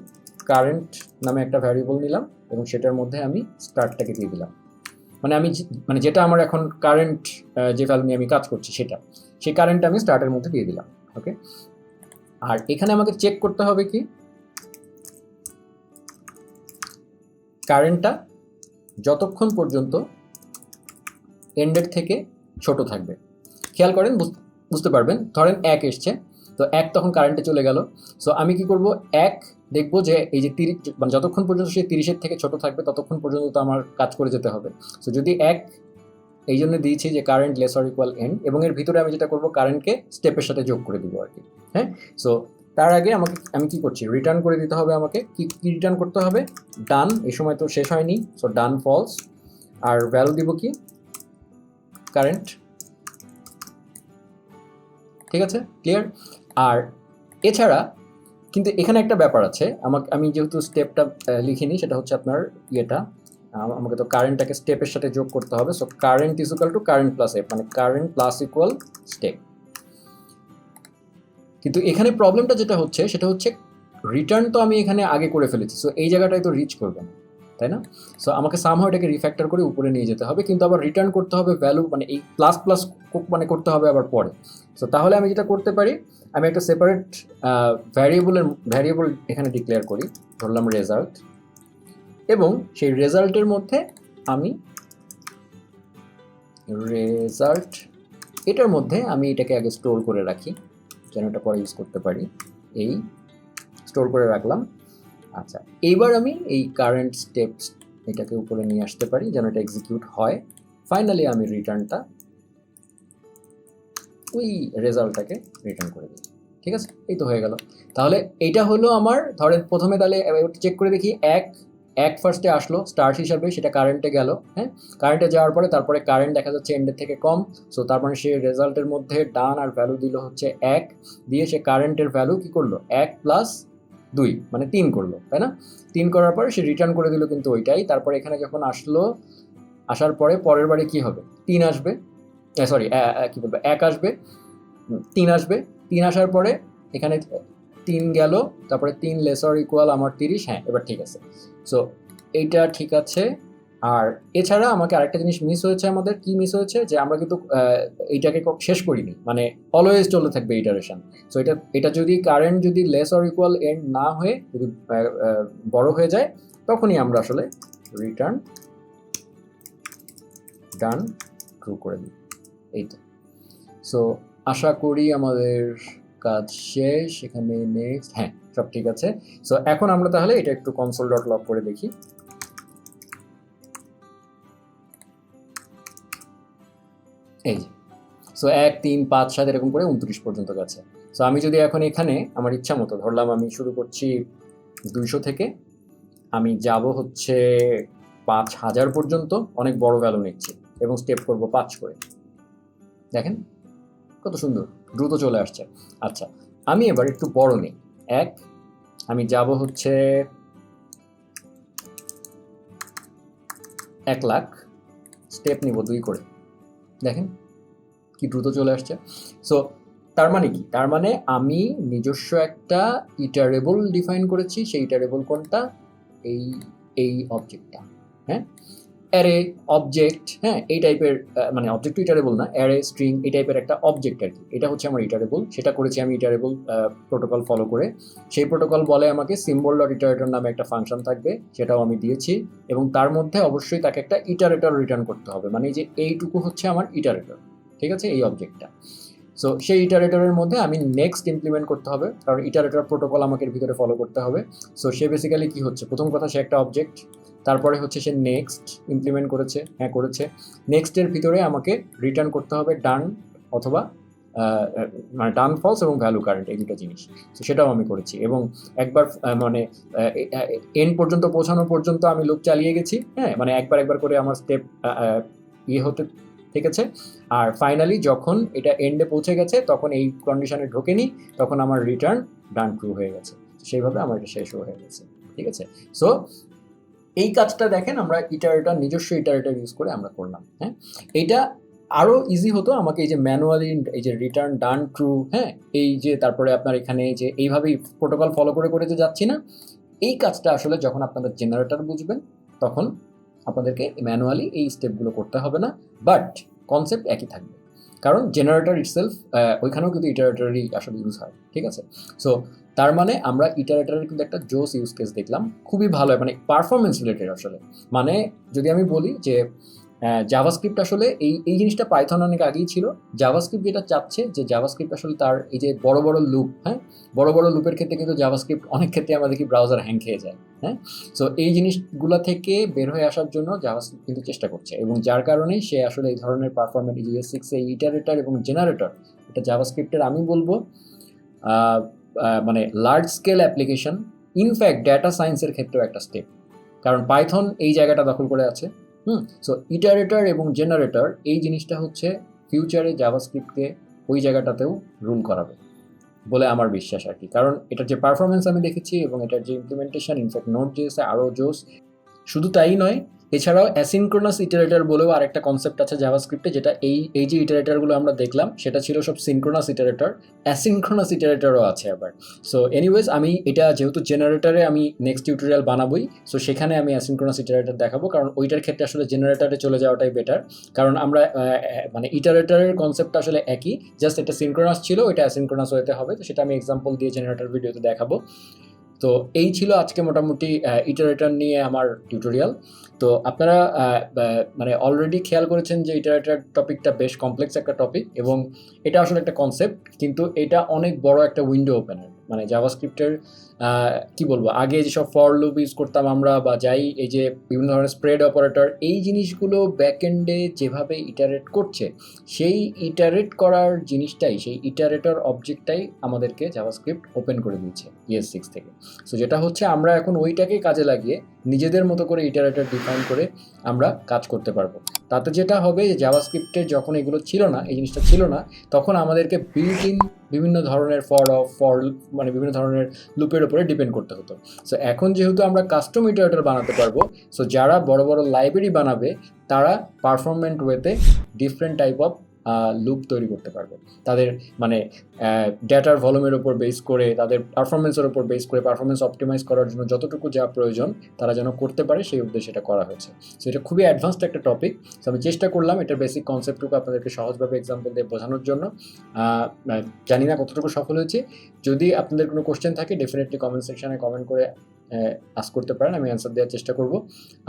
কারেন্ট নামে একটা ভ্যারিয়েবল নিলাম, এবং সেটার মধ্যে আমি স্টার্টটাকে দিয়ে দিলাম। মানে যেটা আমার এখন কারেন্ট, যে ভ্যালু নিয়ে আমি কাজ করছি সেটা, সেই কারেন্টটা আমি স্টার্টের মধ্যে দিয়ে দিলাম। ওকে, আর এখানে আমাকে চেক করতে হবে কি, কারেন্টটা যতক্ষণ পর্যন্ত এন্ডের থেকে ছোট থাকবে। খেয়াল করেন, বুঝতে পারবেন, ধরেন 1 এসছে, তো 1 তখন কারেন্টে চলে গেল। সো আমি কি করব, 1 দেখবো যে এই যে 30, মানে যতক্ষণ পর্যন্ত সে 30-এর থেকে ছোট থাকবে ততক্ষণ পর্যন্ত তো আমার কাজ করে যেতে হবে। সো যদি 1, এই জন্য দিয়েছি যে current less or equal end, এবং এর ভিতরে আমি যেটা করবো কারেন্টকে স্টেপের সাথে যোগ করে দিব আর কি। হ্যাঁ, সো তার আগে আমি কি করছি, রিটার্ন করে দিতে হবে আমাকে, কি রিটার্ন করতে হবে, ডান, এই সময় তো শেষ হয়নি, সো ডান ফলস, আর ভ্যালু দিব কি, কারেন্ট। ঠিক আছে, ক্লিয়ার? আর এছাড়া কিন্তু এখানে একটা ব্যাপার আছে, আমি যেহেতু স্টেপটা লিখিনি, সেটা হচ্ছে আপনার ইয়েটা, আমাকে তো কারেন্টটাকে স্টেপের সাথে যোগ করতে হবে। So current is equal to current plus F, মানে কারেন্ট প্লাস ইকুয়াল স্টেপ। কিন্তু এখানে প্রবলেমটা যেটা হচ্ছে সেটা হচ্ছে রিটার্ন তো আমি এখানে আগে করে ফেলেছি, সো এই জায়গাটায় তো রিচ করবে না, তাই না? সো আমাকে সামহাও এটাকে রিফ্যাক্টর করে উপরে নিয়ে যেতে হবে, কিন্তু আবার রিটার্ন করতে হবে ভ্যালু, মানে এই প্লাস প্লাস মানে করতে হবে আবার পরে। সো তাহলে আমি যেটা করতে পারি, আমি একটা সেপারেট ভ্যারিয়েবল এখানে ডিক্লেয়ার করি, ধরলাম রেজাল্ট, এবং সেই রেজাল্টের মধ্যে আমি এটার মধ্যে আমি এটাকে আগে স্টোর করে রাখি, যেন এটা পরে ইউজ করতে পারি। এই স্টোর করে রাখলাম। আচ্ছা, এইবার আমি এই কারেন্ট স্টেপস এটাকে উপরে নিয়ে আসতে পারি যেন এটা এক্সিকিউট হয়। ফাইনালি আমি রিটার্নটা ওই রেজাল্টটাকে রিটার্ন করে দিই। ঠিক আছে, এই তো হয়ে গেল। তাহলে এইটা হলো আমার, ধরেন প্রথমে তাহলে চেক করে দেখি, এক ফার্স্টে আসলো স্টার্ট হিসাবে, সেটা কারেন্টে গেল। হ্যাঁ, কারেন্টে যাওয়ার পরে তারপরে কারেন্ট দেখা যাচ্ছে এন্ডের থেকে কম, সো তার মানে সে রেজাল্টের মধ্যে ডান আর ভ্যালু দিল হচ্ছে 1, দিয়ে সে কারেন্টের ভ্যালু কি করলো, 1 প্লাস 2 মানে 3 করলো, তাই না? 3 করার পরে সে রিটার্ন করে দিল কিন্তু ওইটাই। তারপরে এখানে যখন আসার পরে পরের বারে কি হবে, 3 আসবে, সরি কি বলবো, 1 আসবে, 3 আসবে, 3 আসার পরে এখানে 3 গেল, তারপরে 3 লেসার ইকুয়াল আমার 30। হ্যাঁ, এবার ঠিক আছে। সো এইটা ঠিক আছে। আর এছাড়া আমাকে আরেকটা জিনিস মিস হয়েছে, আমাদের কি মিস হয়েছে, যে আমরা কিন্তু এইটাকে শেষ করিনি, মানে অলওয়েজ চলতে থাকবে ইটারেশন। সো এটা যদি কারেন্ট যদি লেস অর ইকুয়াল এন্ড না হয়ে যদি বড় হয়ে যায়, তখনই আমরা আসলে রিটার্ন ডান ট্রু করে দিই। এই তো। সো আশা করি আমাদের কাজ শেষ। এখানে নেক্সট, হ্যাঁ সব ঠিক আছে। সো এখন আমরা তাহলে এটা একটু console.log করে দেখি। এই যে, সো 1, 3, 5, 7 এরকম করে 29 পর্যন্ত গেছে। সো আমি যদি এখন এখানে আমার ইচ্ছা মতো ধরলাম আমি শুরু করছি 200 থেকে, আমি যাব হচ্ছে 5000 পর্যন্ত, অনেক বড় ভ্যালু নিচ্ছি এবং স্টেপ করব 5 করে। দেখেন কত সুন্দর দ্রুত চলে আসছে। আচ্ছা, আমি এবার একটু বড় নিই। আমি যাব হচ্ছে 1 লাখ, স্টেপ নিব 2 করে। দেখেন কি দ্রুত চলে আসছে। সো তার মানে কি? তার মানে আমি নিজস্ব একটা ইটারেবল ডিফাইন করেছি। সেই ইটারেবল কোনটা? এই অবজেক্টটা। হ্যাঁ, অ্যারে, অবজেক্ট, হ্যাঁ, এই টাইপের, মানে অবজেক্ট ইটারেবল না, অ্যারে, স্ট্রিং, এই টাইপের একটা অবজেক্ট আর কি। এটা হচ্ছে আমার ইটারেবল। সেটা করেছি আমি ইটারেবল প্রোটোকল ফলো করে। সেই প্রোটোকল বলে আমাকে সিম্বল ডট ইটারেটর নামে একটা ফাংশন থাকবে, সেটাও আমি দিয়েছি। এবং তার মধ্যে অবশ্যই তাকে একটা ইটারেটর রিটার্ন করতে হবে, মানে যে এইটুকু হচ্ছে আমার ইটারেটর, ঠিক আছে, এই অবজেক্টটা। সো সেই ইটারেটরের মধ্যে আমি নেক্সট ইমপ্লিমেন্ট করতে হবে, কারণ ইটারেটর প্রোটোকল আমাকে এর ভিতরে ফলো করতে হবে। সো সে বেসিক্যালি কি হচ্ছে, প্রথম কথা সে একটা অবজেক্ট, তারপরে হচ্ছে সে নেক্সট ইমপ্লিমেন্ট করেছে, হ্যাঁ করেছে। নেক্সটের ভিতরে আমাকে রিটার্ন করতে হবে ডান অথবা মানে ডান ফলস এবং ভ্যালু কারেন্ট, এই দুটো জিনিস। তো সেটাও আমি করেছি এবং একবার মানে এন্ড পর্যন্ত পৌঁছানো পর্যন্ত আমি লুপ চালিয়ে গেছি, হ্যাঁ, মানে একবার করে আমার স্টেপ হতে ঠিক আছে। আর ফাইনালি যখন এটা এন্ডে পৌঁছে গেছে তখন এই কন্ডিশনে ঢোকেনি, তখন আমার রিটার্ন ডান ট্রু হয়ে গেছে। সেইভাবে আমার এটা শেষও হয়ে গেছে, ঠিক আছে। সো এই কাজটা দেখেন আমরা ইটারেটর, নিজস্ব ইটারেটর ইউজ করে আমরা করলাম। হ্যাঁ, এইটা আরও ইজি হতো আমাকে এই যে ম্যানুয়ালি এই যে রিটার্ন ডান ট্রু, হ্যাঁ, এই যে তারপরে আপনার এখানে যে এইভাবেই প্রোটোকল ফলো করে যে যাচ্ছি না, এই কাজটা আসলে যখন আপনারা জেনারেটর বুঝবেন তখন আপনাদেরকে ম্যানুয়ালি এই স্টেপগুলো করতে হবে না, বাট কনসেপ্ট একই থাকবে। কারণ জেনারেটর ইটসেলফ ওইখানেও কিন্তু ইটারেটরই আসলে ইউজ হয়, ঠিক আছে। সো তার মানে আমরা ইটারেটরের কিন্তু একটা জোস ইউজ কেস দেখলাম, খুবই ভালো, মানে পারফরমেন্স রিলেটেড আসলে। মানে যদি আমি বলি যে জাভাস্ক্রিপ্ট আসলে এই জিনিসটা পাইথন অনেক আগেই ছিল। জাভাস্ক্রিপ্ট যেটা চাচ্ছে যে জাভাস্ক্রিপ্ট আসলে তার এই যে বড় লুপ, হ্যাঁ, বড় লুপের ক্ষেত্রে কিন্তু জাভাস্ক্রিপ্ট অনেক ক্ষেত্রে আমরা দেখি ব্রাউজার হ্যাং খেয়ে যায়, হ্যাঁ। সো এই জিনিসগুলো থেকে বের হয়ে আসার জন্য জাভাস্ক্রিপ্ট কিন্তু চেষ্টা করছে, এবং যার কারণেই সে আসলে এই ধরনের পারফরমেন্স ES6 এই ইটারেটর এবং জেনারেটর, এটা জাভাস্ক্রিপ্টের আমি বলবো মানে large scale application, in fact data সায়েন্সের ক্ষেত্রেও একটা স্টেপ, কারণ পাইথন এই জায়গাটা দখল করে আছে। সো ইটারেটর এবং জেনারেটর এই জিনিসটা হচ্ছে ফিউচারে জাভাস্ক্রিপ্টকে ওই জায়গাটাতেও রুল করাবে বলে আমার বিশ্বাস আর কি। কারণ এটার যে পারফরমেন্স আমি দেখেছি এবং এটার যে ইমপ্লিমেন্টেশন, ইনফ্যাক্ট Node.js আরও জোস। শুধু তাই নয়, এছাড়াও অ্যাসিনক্রোনাস ইটারেটর বলেও আরেকটা কনসেপ্ট আছে জাভাস্ক্রিপ্টে, যেটা এই যে ইটারেটরগুলো আমরা দেখলাম সেটা ছিল সব সিনক্রোনাস ইটারেটর, অ্যাসিনক্রোনাস ইটারেটরও আছে আবার। সো এনিওয়েজ, আমি এটা যেহেতু জেনারেটরে আমি নেক্সট টিউটোরিয়াল বানাবোই, সো সেখানে আমি অ্যাসিনক্রোনাস ইটারেটর দেখাবো, কারণ ওইটার ক্ষেত্রে আসলে জেনারেটরে চলে যাওয়াটাই বেটার। কারণ আমরা মানে ইটারেটরের কনসেপ্টটা আসলে একই, জাস্ট এটা সিনক্রোনাস ছিল, ওইটা অ্যাসিনক্রোনাস হতে হবে। তো সেটা আমি এক্সাম্পল দিয়ে জেনারেটর ভিডিওতে দেখাবো। তো এই ছিল আজকে মোটামুটি ইটারেটর নিয়ে আমার টিউটোরিয়াল। তো আপনারা মানে অলরেডি খেয়াল করেছেন যে ইটারেটর টপিকটা বেশ কমপ্লেক্স একটা টপিক, এবং এটা আসলে একটা কনসেপ্ট, কিন্তু এটা অনেক বড় একটা উইন্ডো ওপেনার। মানে জাভাস্ক্রিপ্টের কি বলবো, আগে যেসব ফর লুপ ইউজ করতাম আমরা বা যাই, এই যে বিভিন্ন ধরনের স্প্রেড অপারেটর, এই জিনিসগুলো ব্যাকএন্ডে যেভাবে ইটারেট করছে, সেই ইটারেট করার জিনিসটাই, সেই ইটারেটর অবজেক্টটাই আমাদেরকে জাভাস্ক্রিপ্ট ওপেন করে দিয়েছে ES6 থেকে। সো যেটা হচ্ছে আমরা এখন ওইটাকে কাজে লাগিয়ে নিজেদের মতো করে ইটারেটর ডিফাইন করে আমরা কাজ করতে পারবো। তাতে যেটা হবে, জাভাস্ক্রিপ্টের যখন এগুলো ছিল না, এই জিনিসটা ছিল না, তখন আমাদেরকে বিল্ট ইন বিভিন্ন ধরনের ফর মানে বিভিন্ন ধরনের লুপের উপরে ডিপেন্ড করতে হতো। সো এখন যেহেতু আমরা কাস্টম ইটারেটর বানাতে পারবো, সো যারা বড় লাইব্রেরি বানাবে তারা পারফরমেন্ট ওয়েতে ডিফারেন্ট টাইপ অফ লুপ তৈরি করতে পারবে। তাদের মানে ডেটার ভলিউমের উপর বেস করে, তাদের পারফরমেন্সের উপর বেস করে, পারফরমেন্স অপটিমাইজ করার জন্য যতটুকু যা প্রয়োজন তারা যেন করতে পারে, সেই উদ্দেশ্যে এটা করা হয়েছে। সো এটা খুবই অ্যাডভান্সড একটা টপিক। সো আমি চেষ্টা করলাম এটার বেসিক কনসেপ্টটুকু আপনাদেরকে সহজভাবে এক্সাম্পল দিয়ে বোঝানোর জন্য। জানি না কতটুকু সফল হয়েছে। যদি আপনাদের কোনো কোশ্চেন থাকে ডেফিনেটলি কমেন্ট সেকশনে কমেন্ট করে আস্ক করতে পারেন, আমি অ্যান্সার দেওয়ার চেষ্টা করব।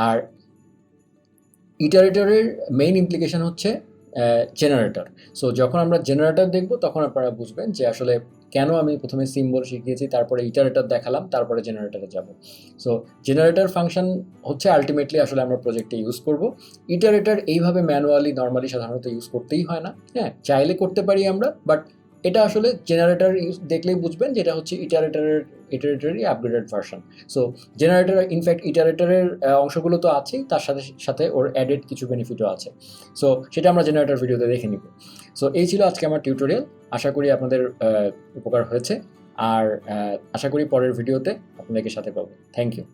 আর ইটারেটরের মেইন ইমপ্লিকেশন হচ্ছে জেনারেটর। সো যখন আমরা জেনারেটর দেখব তখন আপনারা বুঝবেন যে আসলে কেন আমি প্রথমে সিম্বল শিখিয়েছি, তারপরে ইটারেটর দেখালাম, তারপরে জেনারেটরে যাব। সো জেনারেটর ফাংশন হচ্ছে আলটিমেটলি আসলে আমরা প্রজেক্টে ইউজ করব। ইটারেটর এইভাবে ম্যানুয়ালি নর্মালি সাধারণত ইউজ করতেই হয় না, হ্যাঁ, চাইলে করতে পারি আমরা, বাট এটা আসলে জেনারেটর দেখলেই বুঝবেন যে এটা হচ্ছে ইটারেটরেরই upgraded version. So generator in fact ইটারেটরের অংশগুলো তো আছেই, তার সাথে সাথে ওর অ্যাডেড কিছু বেনিফিটও আছে। সো সেটা আমরা জেনারেটর ভিডিওতে দেখে নিব। সো এই ছিল আজকে আমার টিউটোরিয়াল। আশা করি আপনাদের উপকার হয়েছে, আর আশা করি পরের ভিডিওতে আপনাদেরকে সাথে পাবো। Thank you.